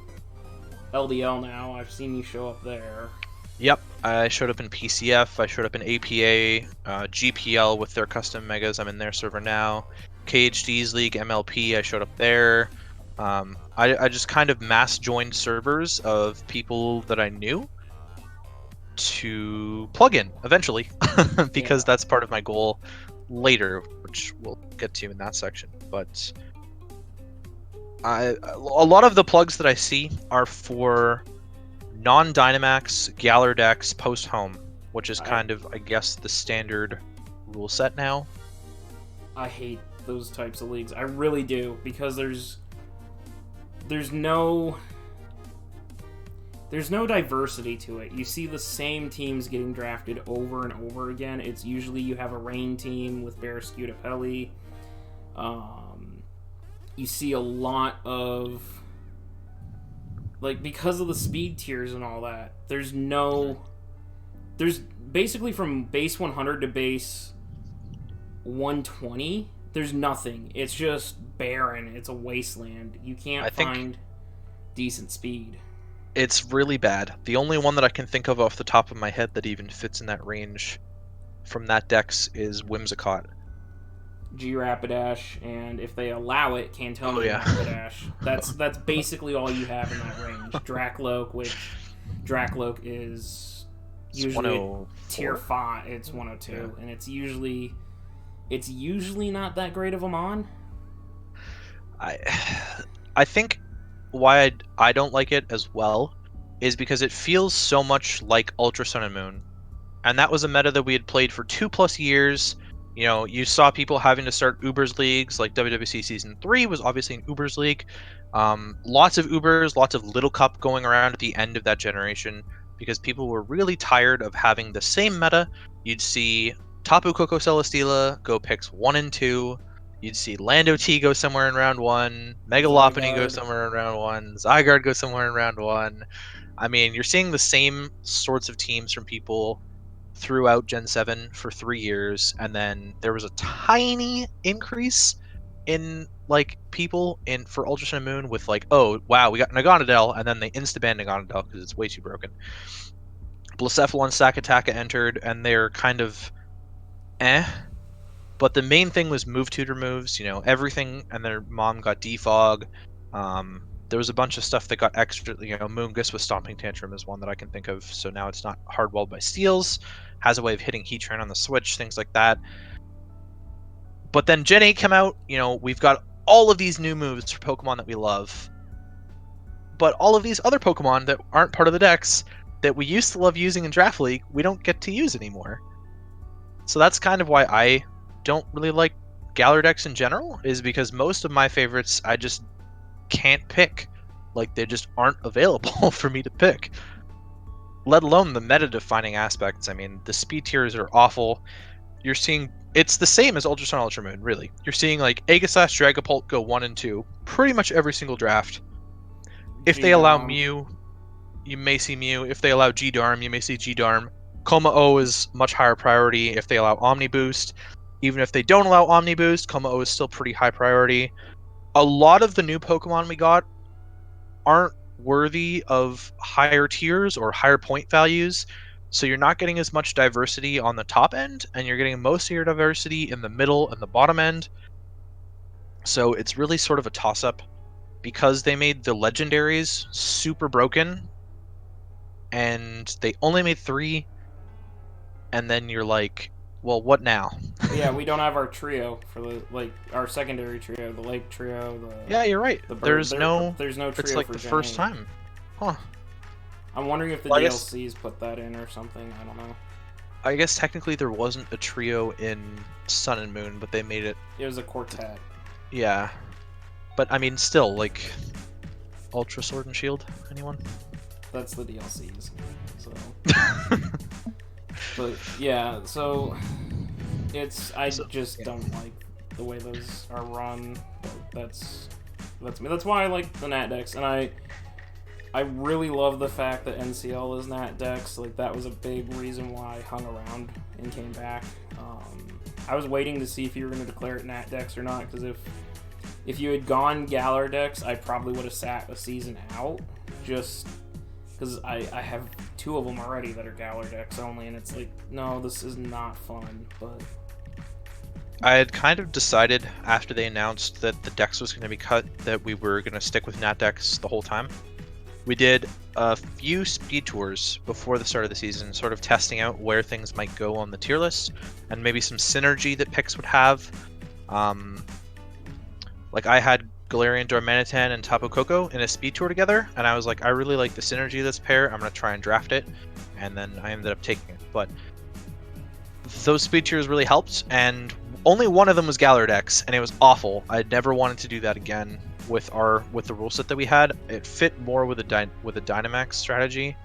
LDL now. I've seen you show up there. Yep, I showed up in PCF, I showed up in APA, GPL with their custom megas, I'm in their server now. KHD's League, MLP, I showed up there. I just kind of mass joined servers of people that I knew to plug in eventually, because Yeah. that's part of my goal later, which we'll get to in that section. But a lot of the plugs that I see are for non-Dynamax Galar decks post-home, which is kind of, I guess, the standard rule set now. I hate those types of leagues. I really do, because there's no diversity to it. You see the same teams getting drafted over and over again. It's usually you have a rain team with Barrascuda Pelly. You see a lot of, like, because of the speed tiers and all that, there's basically from base 100 to base 120, there's nothing. It's just barren. It's a wasteland. You can't find decent speed. It's really bad. The only one that I can think of off the top of my head that even fits in that range from that dex is Whimsicott. G-Rapidash, and if they allow it, Cantonian Rapidash. That's basically all you have in that range. Dracloak, which Dracloak is usually tier 5. It's 102, and it's usually not that great of a mon. I think why I don't like it as well is because it feels so much like Ultra Sun and Moon, and that was a meta that we had played for 2+ years. You know, you saw people having to start Ubers leagues, like WWC Season 3 was obviously an Ubers league. Lots of Ubers, lots of Little Cup going around at the end of that generation, because people were really tired of having the same meta. You'd see Tapu Koko Celesteela go picks 1 and 2. You'd see Lando T go somewhere in round 1. Mega Lopunny go somewhere in round 1. Zygarde go somewhere in round 1. I mean, you're seeing the same sorts of teams from people throughout Gen 7 for 3 years, and then there was a tiny increase in, like, people in for Ultra Sun and Moon with, like, oh wow, we got Naganadel, and then they insta-banned Naganadel because it's way too broken. Blacephalon Sakataka entered, and they're kind of but the main thing was move tutor moves, you know, everything, and their mom got defog. There was a bunch of stuff that got extra, you know, Moongus with Stomping Tantrum is one that I can think of, so now it's not hardwalled by steals, has a way of hitting Heatran on the switch, things like that. But then Gen 8 came out, you know, we've got all of these new moves for Pokemon that we love, but all of these other Pokemon that aren't part of the decks that we used to love using in Draft League, we don't get to use anymore. So that's kind of why I don't really like Galar decks in general, is because most of my favorites I just can't pick. Like, they just aren't available for me to pick, let alone the meta defining aspects. I mean, the speed tiers are awful. You're seeing it's the same as Ultra Sun, Ultra Moon, really. You're seeing like Aegislash, Dragapult go 1 and 2 pretty much every single draft. If they allow Mew, you may see Mew. If they allow G-Darm, you may see G-Darm. Coma-O is much higher priority if they allow Omni Boost. Even if they don't allow Omni Boost, Coma-O is still pretty high priority. A lot of the new Pokemon we got aren't worthy of higher tiers or higher point values, so you're not getting as much diversity on the top end, and you're getting most of your diversity in the middle and the bottom end. So it's really sort of a toss-up, because they made the legendaries super broken, and they only made 3, and then you're like, well, what now? Yeah, we don't have our trio for the, like, our secondary trio, the Lake trio. Yeah, you're right. There's no trio. It's like for the Gen first 8. time. Huh. I'm wondering if the DLCs put that in or something. I don't know. I guess technically there wasn't a trio in Sun and Moon, but they made it. It was a quartet. Yeah, but I mean, still, like, Ultra Sword and Shield. Anyone? That's the DLCs. So. But yeah, so I just don't like the way those are run. That's me. That's why I like the Nat decks, and I really love the fact that NCL is Nat decks. Like, that was a big reason why I hung around and came back. I was waiting to see if you were going to declare it Nat decks or not, because if you had gone Galar decks, I probably would have sat a season out, just because I have 2 of them already that are Galar decks only, and it's like, no, this is not fun. But I had kind of decided after they announced that the decks was going to be cut that we were going to stick with Nat decks the whole time. we did a few speed tours before the start of the season, sort of testing out where things might go on the tier list, and maybe some synergy that picks would have. Like I had Galarian Darmanitan and Tapu Koko in a speed tour together, and I was like, I really like the synergy of this pair. I'm gonna try and draft it, and then I ended up taking it. But those speed tours really helped, and only one of them was Galardex, and it was awful. I never wanted to do that again with the rule set that we had. It fit more with a Dynamax strategy,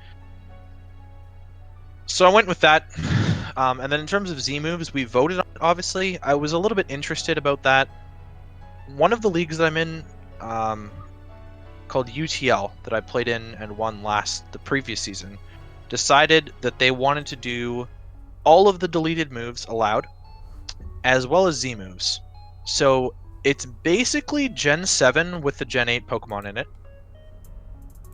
so I went with that. And then in terms of Z moves, we voted on it, obviously. I was a little bit interested about that. One of the leagues that I'm in, called UTL, that I played in and won the previous season, decided that they wanted to do all of the deleted moves allowed, as well as Z moves. So it's basically Gen 7 with the Gen 8 Pokemon in it.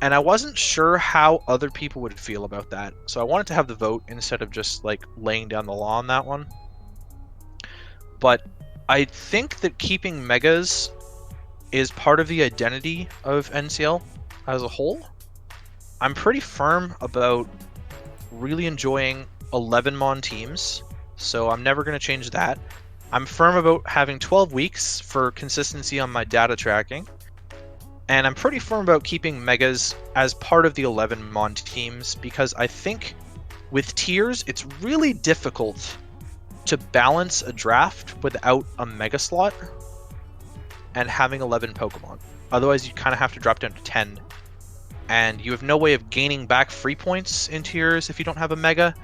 And I wasn't sure how other people would feel about that. So I wanted to have the vote instead of just like laying down the law on that one. But I think that keeping Megas is part of the identity of NCL as a whole. I'm pretty firm about really enjoying 11-mon teams, so I'm never going to change that. I'm firm about having 12 weeks for consistency on my data tracking, and I'm pretty firm about keeping Megas as part of the 11-mon teams, because I think with tiers, it's really difficult to balance a draft without a Mega slot and having 11 Pokemon. Otherwise, you kind of have to drop down to 10, and you have no way of gaining back free points in tiers if you don't have a Mega.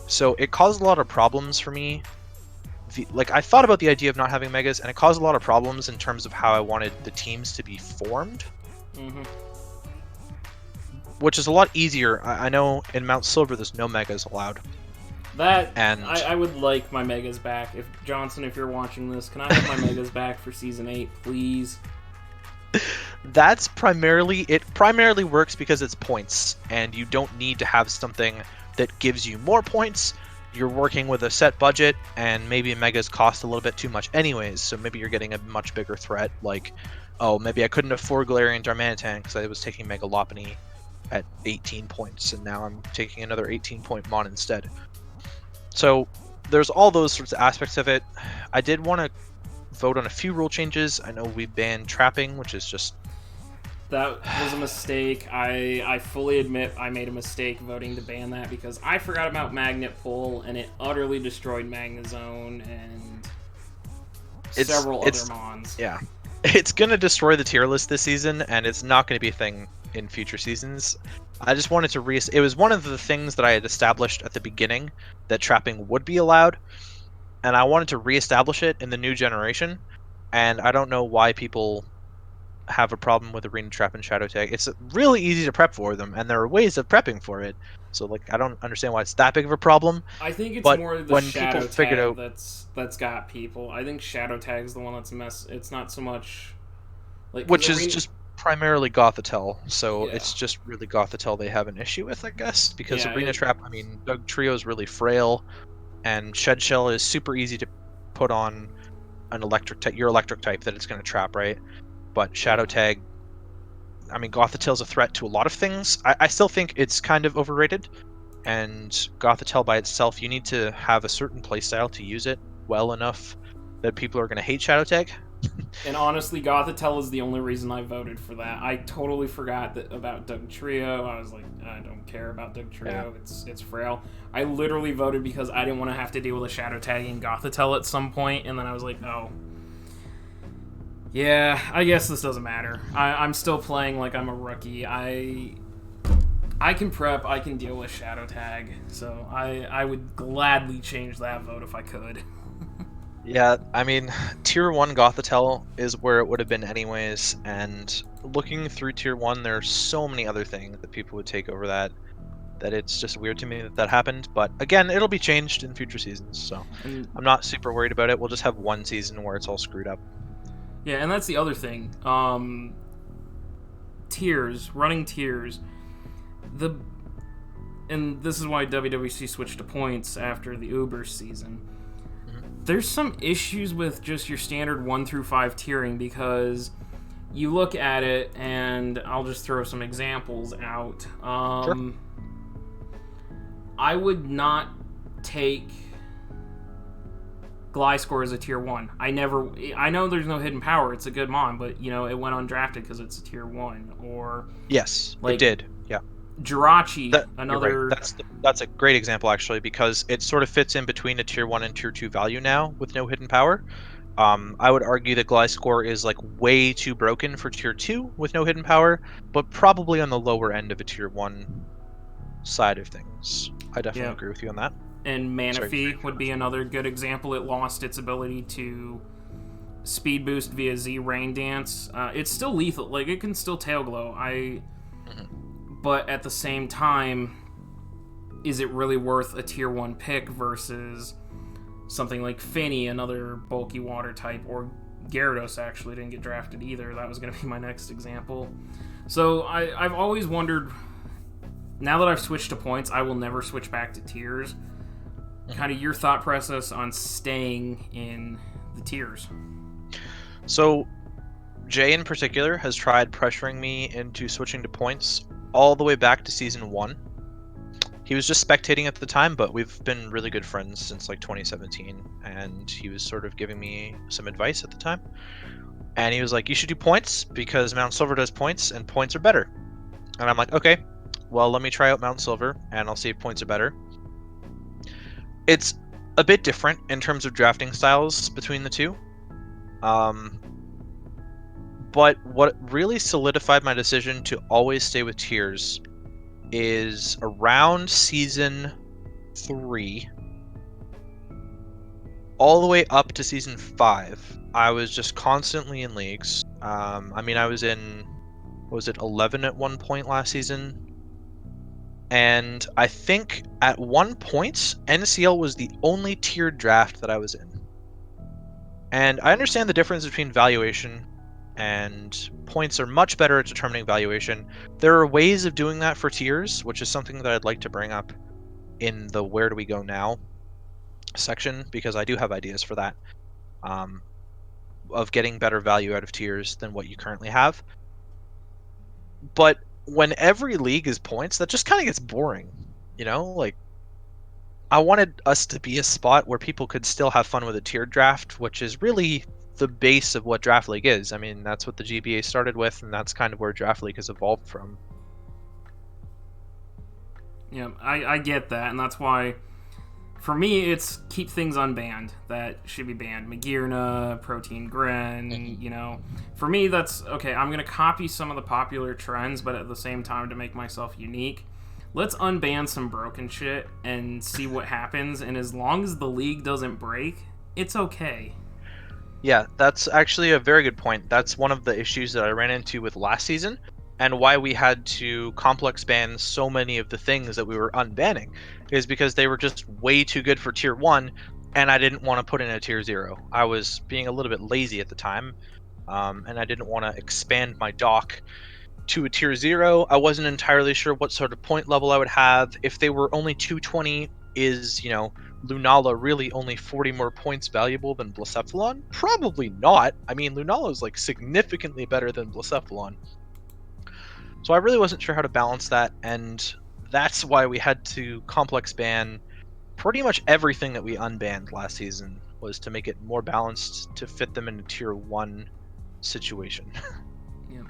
So it caused a lot of problems for me. I thought about the idea of not having Megas, and it caused a lot of problems in terms of how I wanted the teams to be formed. Mm-hmm. Which is a lot easier. I know in Mount Silver there's no Megas allowed. I would like my Megas back. If Johnson, if you're watching this, can I have my Megas back for Season 8, please? That's it primarily works because it's points, and you don't need to have something that gives you more points. You're working with a set budget, and maybe Megas cost a little bit too much anyways, so maybe you're getting a much bigger threat, like, oh, maybe I couldn't afford Galarian Darmanitan because I was taking Mega Lopunny at 18 points, and now I'm taking another 18-point Mon instead. So there's all those sorts of aspects of it. I did want to vote on a few rule changes. I know we banned trapping, which is just... That was a mistake. I fully admit I made a mistake voting to ban that because I forgot about Magnet Pull, and it utterly destroyed Magnezone and several other Mons. Yeah. It's going to destroy the tier list this season, and it's not going to be a thing in future seasons. I just wanted to it was one of the things that I had established at the beginning, that trapping would be allowed, and I wanted to reestablish it in the new generation, and I don't know why people have a problem with Arena Trap and Shadow Tag. It's really easy to prep for them, and there are ways of prepping for it, so like I don't understand why it's that big of a problem. I think it's but more the when Shadow people figured Tag out that's got people. I think Shadow Tag's the one that's it's not so much like which is just primarily Gothitelle, so Yeah. it's just really Gothitelle they have an issue with, I guess, because Yeah, Arena Trap, I mean, Doug Trio is really frail, and Shed Shell is super easy to put on an your electric type that it's going to trap, right? But Shadow Tag, I mean, Gothitelle's a threat to a lot of things. I still think it's kind of overrated, and Gothitelle by itself, you need to have a certain playstyle to use it well enough that people are going to hate Shadow Tag. And honestly, Gothitelle is the only reason I voted for that. I totally forgot about Doug Trio. I was like, I don't care about Doug Trio. Yeah. It's frail. I literally voted because I didn't want to have to deal with a Shadow tagging Gothitelle at some point, and then I was like, oh. Yeah, I guess this doesn't matter. I'm still playing like I'm a rookie. I can prep, I can deal with Shadow Tag, so I would gladly change that vote if I could. Yeah, I mean, Tier 1 Gothitelle is where it would have been anyways, and looking through Tier 1, there are so many other things that people would take over that it's just weird to me that happened. But again, it'll be changed in future seasons, so I'm not super worried about it. We'll just have one season where it's all screwed up. Yeah, and that's the other thing. Running tiers. And this is why WWC switched to points after the Uber season. There's some issues with just your standard 1 through 5 tiering because you look at it, and I'll just throw some examples out. Sure. I would not take Gliscor as a tier 1. I know there's no hidden power. It's a good mon, but it went undrafted because it's a tier 1. Or yes, like, it did. Yeah. Jirachi, You're another. right. That's a great example actually, because it sort of fits in between a tier 1 and tier 2 value now with no hidden power. I would argue that Gliscor is like way too broken for tier 2 with no hidden power, but probably on the lower end of a tier 1 side of things. I definitely agree with you on that. And Sorry. Manaphy would be another good example. It lost its ability to speed boost via Z Rain Dance. It's still lethal. Like, it can still tail glow. But at the same time, is it really worth a tier 1 pick versus something like Finny, another bulky water type, or Gyarados actually didn't get drafted either. That was going to be my next example. So I've always wondered, now that I've switched to points, I will never switch back to tiers. Kind of your thought process on staying in the tiers. So Jay in particular has tried pressuring me into switching to points all the way back to season 1. He was just spectating at the time, but we've been really good friends since like 2017, and he was sort of giving me some advice at the time. And he was like, you should do points because Mount Silver does points and points are better. And I'm like, okay, well, let me try out Mount Silver and I'll see if points are better. It's a bit different in terms of drafting styles between the two. But what really solidified my decision to always stay with tiers is around season 3 all the way up to season 5. I was just constantly in leagues. I was in, was it 11 at one point last season? And I think at one point, NCL was the only tiered draft that I was in. And I understand the difference between valuation and points are much better at determining valuation. There are ways of doing that for tiers, which is something that I'd like to bring up in the where do we go now section, because I do have ideas for that, of getting better value out of tiers than what you currently have. But when every league is points, that just kind of gets boring, like I wanted us to be a spot where people could still have fun with a tiered draft, which is really the base of what Draft League is. I mean, that's what the GBA started with, and that's kind of where Draft League has evolved from. Yeah, I get that, and that's why, for me, it's keep things unbanned that should be banned. Magearna, Protein Gren, For me, that's, okay, I'm going to copy some of the popular trends, but at the same time, to make myself unique, let's unban some broken shit and see what happens, and as long as the league doesn't break, it's okay. Yeah, that's actually a very good point. That's one of the issues that I ran into with last season, and why we had to complex ban so many of the things that we were unbanning, is because they were just way too good for tier 1, and I didn't want to put in a tier 0. I was being a little bit lazy at the time, and I didn't want to expand my dock to a tier 0. I wasn't entirely sure what sort of point level I would have. If they were only 220, is, Lunala really only 40 more points valuable than Blacephalon? Probably not. I mean, Lunala is like significantly better than Blacephalon. So I really wasn't sure how to balance that, and that's why we had to complex ban pretty much everything that we unbanned last season, was to make it more balanced to fit them in a tier 1 situation. Yeah.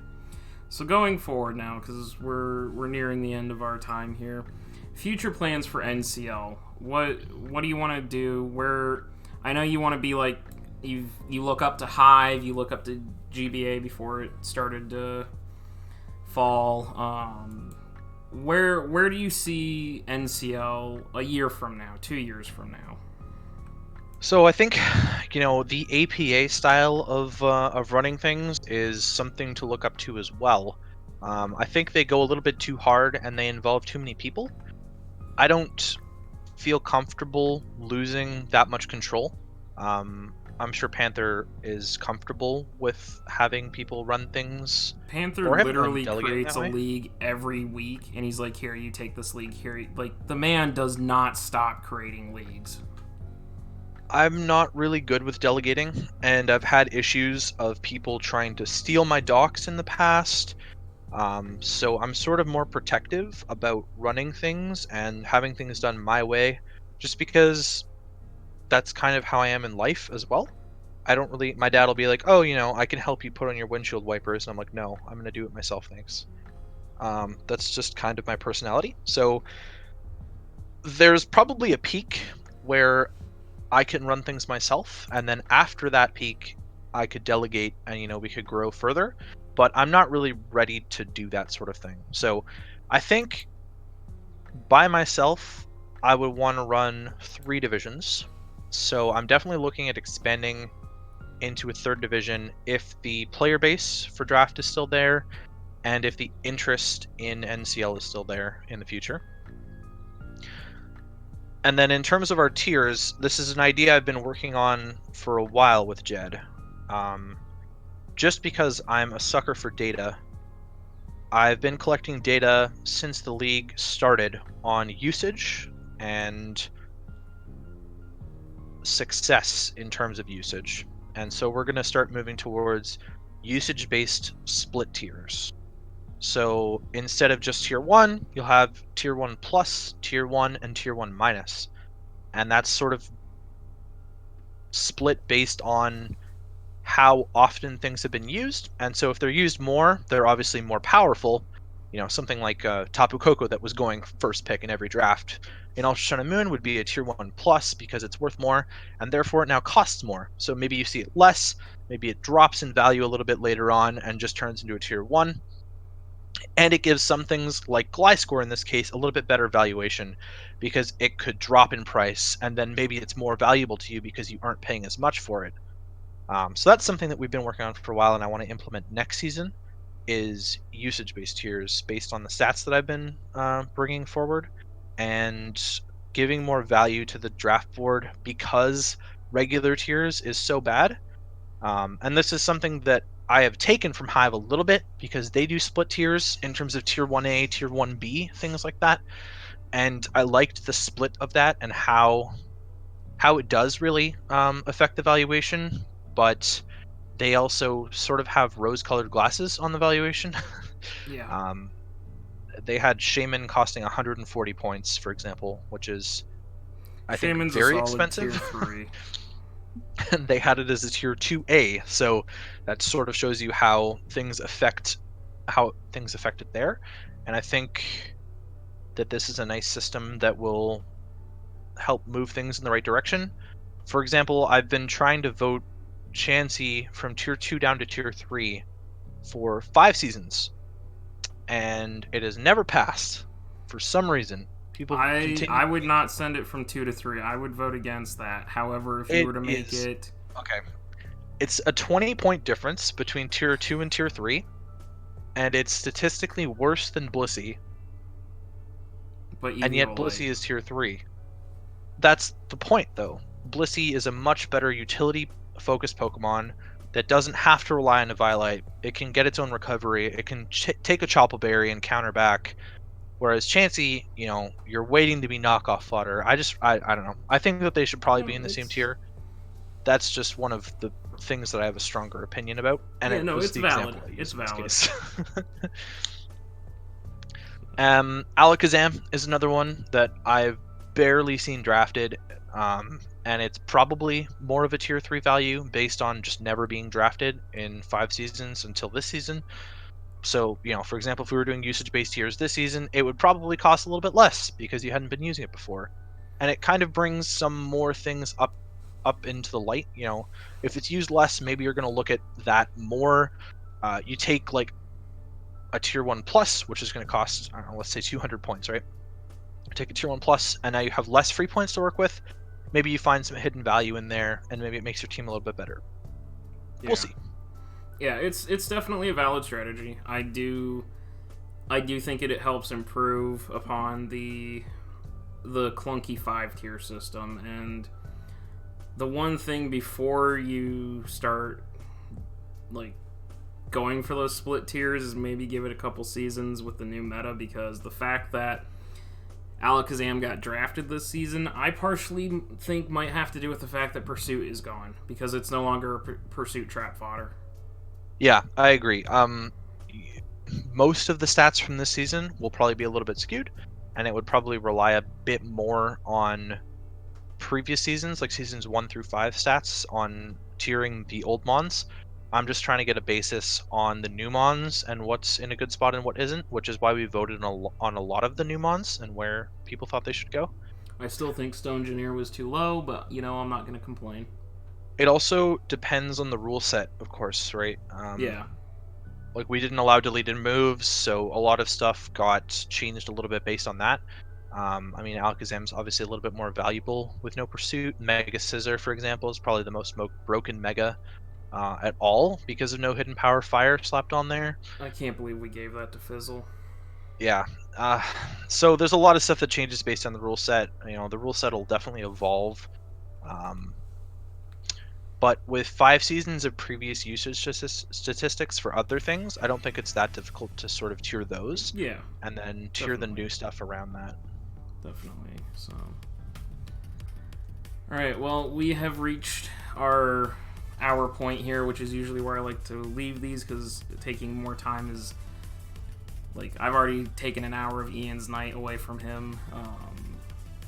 So going forward now, because we're nearing the end of our time here, future plans for NCL. What do you want to do? Where, I know you want to be like, you look up to Hive, you look up to GBA before it started to fall. Where do you see NCL a year from now, 2 years from now? So I think, the APA style of running things is something to look up to as well. I think they go a little bit too hard and they involve too many people. I don't feel comfortable losing that much control. I'm sure Panther is comfortable with having people run things Panther for him, literally delegating creates that a way. league every week, and he's like, here, you take this league. Here, like, the man does not stop creating leagues. I'm not really good with delegating, and I've had issues of people trying to steal my docs in the past. So I'm sort of more protective about running things and having things done my way, just because that's kind of how I am in life as well. I don't really. My dad will be like, "Oh, I can help you put on your windshield wipers," and I'm like, "No, I'm gonna do it myself, thanks." That's just kind of my personality. So there's probably a peak where I can run things myself, and then after that peak, I could delegate, and we could grow further. But I'm not really ready to do that sort of thing. So I think by myself, I would want to run 3 divisions. So I'm definitely looking at expanding into a third division if the player base for draft is still there, and if the interest in NCL is still there in the future. And then in terms of our tiers, this is an idea I've been working on for a while with Jed. Um, just because I'm a sucker for data, I've been collecting data since the league started on usage and success in terms of usage. And so we're going to start moving towards usage-based split tiers. So instead of just tier 1, you'll have tier 1 plus, tier 1, and tier 1 minus. And that's sort of split based on how often things have been used. And so if they're used more, they're obviously more powerful. Something like Tapu Koko that was going first pick in every draft in Ultra Sun and Moon would be a tier 1 plus because it's worth more, and therefore it now costs more. So maybe you see it less, maybe it drops in value a little bit later on and just turns into a tier 1. And it gives some things like Gliscor in this case a little bit better valuation because it could drop in price, and then maybe it's more valuable to you because you aren't paying as much for it. So that's something that we've been working on for a while, and I want to implement next season is usage-based tiers based on the stats that I've been bringing forward, and giving more value to the draft board because regular tiers is so bad. And this is something that I have taken from Hive a little bit because they do split tiers in terms of tier 1A, tier 1B, things like that. And I liked the split of that and how it does really affect the valuation, but they also sort of have rose-colored glasses on the valuation. Yeah. um, they had Shaman costing 140 points, for example, which is, I think, Shaman's a very solid tier expensive. 3. And they had it as a tier 2A, so that sort of shows you how things affect it there. And I think that this is a nice system that will help move things in the right direction. For example, I've been trying to vote Chansey from tier 2 down to tier 3 for 5 seasons, and it has never passed for some reason. People continue I to would think not send it from 2 to 3. I would vote against that. However, if you it were to make is it, okay. It's a 20-point difference between tier 2 and tier 3, and it's statistically worse than Blissey, but and yet Eviolite. Blissey is tier 3. That's the point, though. Blissey is a much better utility-focused Pokemon that doesn't have to rely on a Eviolite. It can get its own recovery. It can take a Chople Berry and counter back. Whereas Chansey, you're waiting to be knockoff fodder. I don't know. I think that they should probably be No, in the same it's tier. That's just one of the things that I have a stronger opinion about, and yeah, it no, was it's the valid. example I It's used in this valid. case. Alakazam is another one that I've barely seen drafted, and it's probably more of a tier 3 value based on just never being drafted in 5 seasons until this season. So, for example, if we were doing usage-based tiers this season, it would probably cost a little bit less because you hadn't been using it before. And it kind of brings some more things up into the light. If it's used less, maybe you're going to look at that more. You take like a tier 1 plus, which is going to cost, I don't know, let's say 200 points, right? Take a tier 1 plus, and now you have less free points to work with. Maybe you find some hidden value in there, and maybe it makes your team a little bit better. We'll Yeah. see. Yeah, it's definitely a valid strategy. I do think it helps improve upon the clunky 5 tier system. And the one thing before you start like going for those split tiers is maybe give it a couple seasons with the new meta, because the fact that Alakazam got drafted this season, I partially think might have to do with the fact that Pursuit is gone because it's no longer a Pursuit trap fodder. Yeah, I agree. Most of the stats from this season will probably be a little bit skewed, and it would probably rely a bit more on previous seasons, like seasons 1 through 5 stats, on tiering the old Mons. I'm just trying to get a basis on the new Mons and what's in a good spot and what isn't, which is why we voted on a lot of the new Mons and where people thought they should go. I still think Stone Engineer was too low, but I'm not going to complain. It also depends on the rule set, of course, right? Yeah. Like we didn't allow deleted moves, so a lot of stuff got changed a little bit based on that. I mean, Alakazam's obviously a little bit more valuable with no pursuit. Mega Scissor, for example, is probably the most broken Mega at all because of no hidden power fire slapped on there. I can't believe we gave that to Fizzle. Yeah. Uh, so there's a lot of stuff that changes based on the rule set. The rule set will definitely evolve. Um, but with 5 seasons of previous usage statistics for other things, I don't think it's that difficult to sort of tier those. Yeah. And then tier the new stuff around that. Definitely. So. All right. Well, we have reached our hour point here, which is usually where I like to leave these because taking more time is like I've already taken an hour of Ian's night away from him.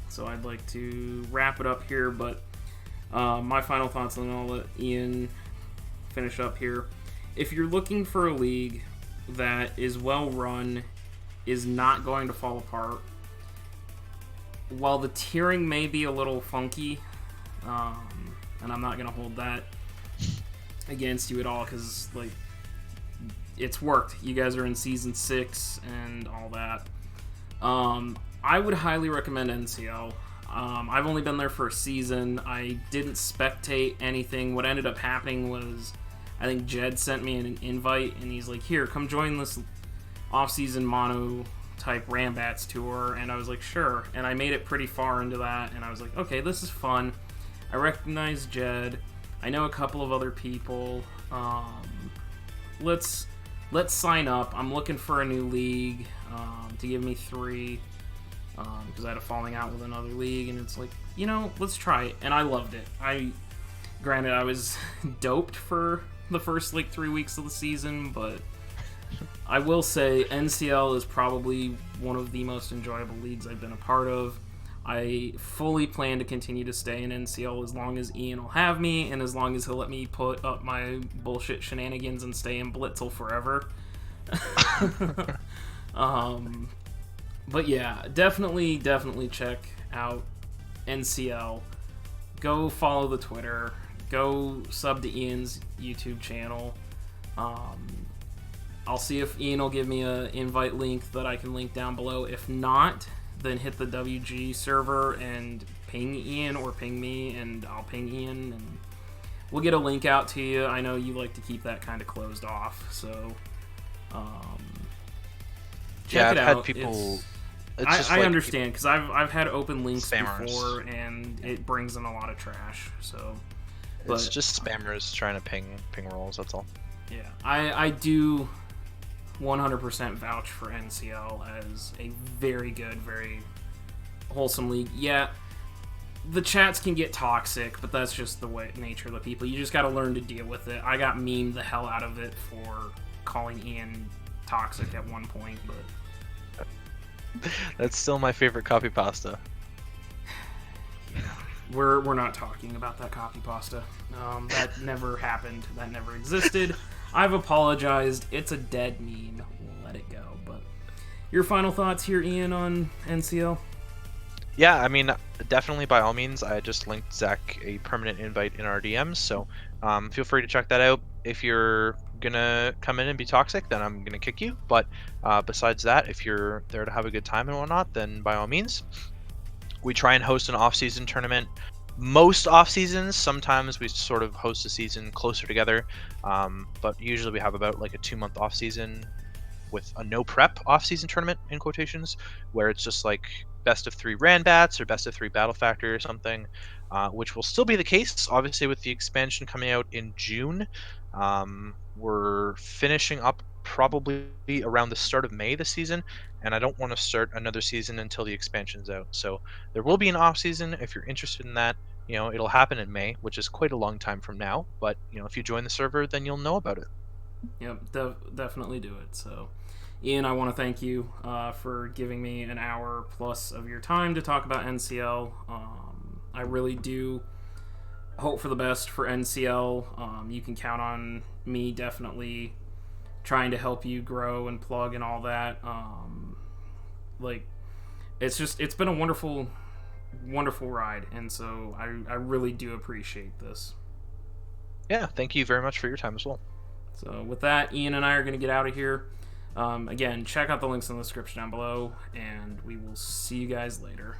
So I'd like to wrap it up here, but my final thoughts, and then I'll let Ian finish up here. If you're looking for a league that is well run, is not going to fall apart, while the tiering may be a little funky, and I'm not going to hold that against you at all because like it's worked. You guys are in season 6 and all that. I would highly recommend NCL. I've only been there for a season. I didn't spectate anything. What ended up happening was I think Jed sent me an invite and he's like, here, come join this off-season mono type Rambats tour, and I was like, sure, and I made it pretty far into that, and I was like, okay, this is fun. I recognize Jed. I know a couple of other people. Let's sign up. I'm looking for a new league to give me 3 because I had a falling out with another league, and it's like, let's try it, and I loved it. Granted, I was doped for the first 3 weeks of the season, but I will say NCL is probably one of the most enjoyable leagues I've been a part of. I fully plan to continue to stay in NCL as long as Ian will have me, and as long as he'll let me put up my bullshit shenanigans and stay in Blitzel forever. But yeah, definitely check out NCL. Go follow the Twitter. Go sub to Ian's YouTube channel. I'll see if Ian will give me an invite link that I can link down below. If not, then hit the WG server and ping Ian or ping me, and I'll ping Ian, and we'll get a link out to you. I know you like to keep that kind of closed off, so check it out. Had people. I understand because I've had open links spammers before, and it brings in a lot of trash. So it's just spammers trying to ping rolls. That's all. Yeah, I do 100% vouch for NCL as a very good, very wholesome league. Yeah, the chats can get toxic, but that's just the nature of the people. You just got to learn to deal with it. I got memed the hell out of it for calling Ian toxic at one point, but that's still my favorite copy pasta. Yeah, we're not talking about that copy pasta. That never happened. That never existed. I've apologized. It's a dead meme. We'll let it go. But your final thoughts here, Ian, on NCL? Yeah, I mean, definitely by all means. I just linked Zach a permanent invite in our DMs, so feel free to check that out. If you're gonna come in and be toxic, then I'm gonna kick you. But besides that, if you're there to have a good time and whatnot, then by all means. We try and host an off-season tournament. Most off seasons, sometimes we sort of host a season closer together, but usually we have about like a 2-month off season with a no prep off season tournament in quotations, where it's just like best of 3 Randbats or best of 3 Battle Factor or something, which will still be the case obviously with the expansion coming out in June. We're finishing up probably around the start of May this season, and I don't want to start another season until the expansion's out. So there will be an off season if you're interested in that. It'll happen in May, which is quite a long time from now. But if you join the server, then you'll know about it. Yep, definitely do it. So, Ian, I want to thank you for giving me an hour plus of your time to talk about NCL. I really do hope for the best for NCL. You can count on me definitely trying to help you grow and plug and all that. It's been a wonderful ride, and so I really do appreciate this. Yeah, thank you very much for your time as well. So with that, Ian and I are going to get out of here. Again, check out the links in the description down below, and we will see you guys later.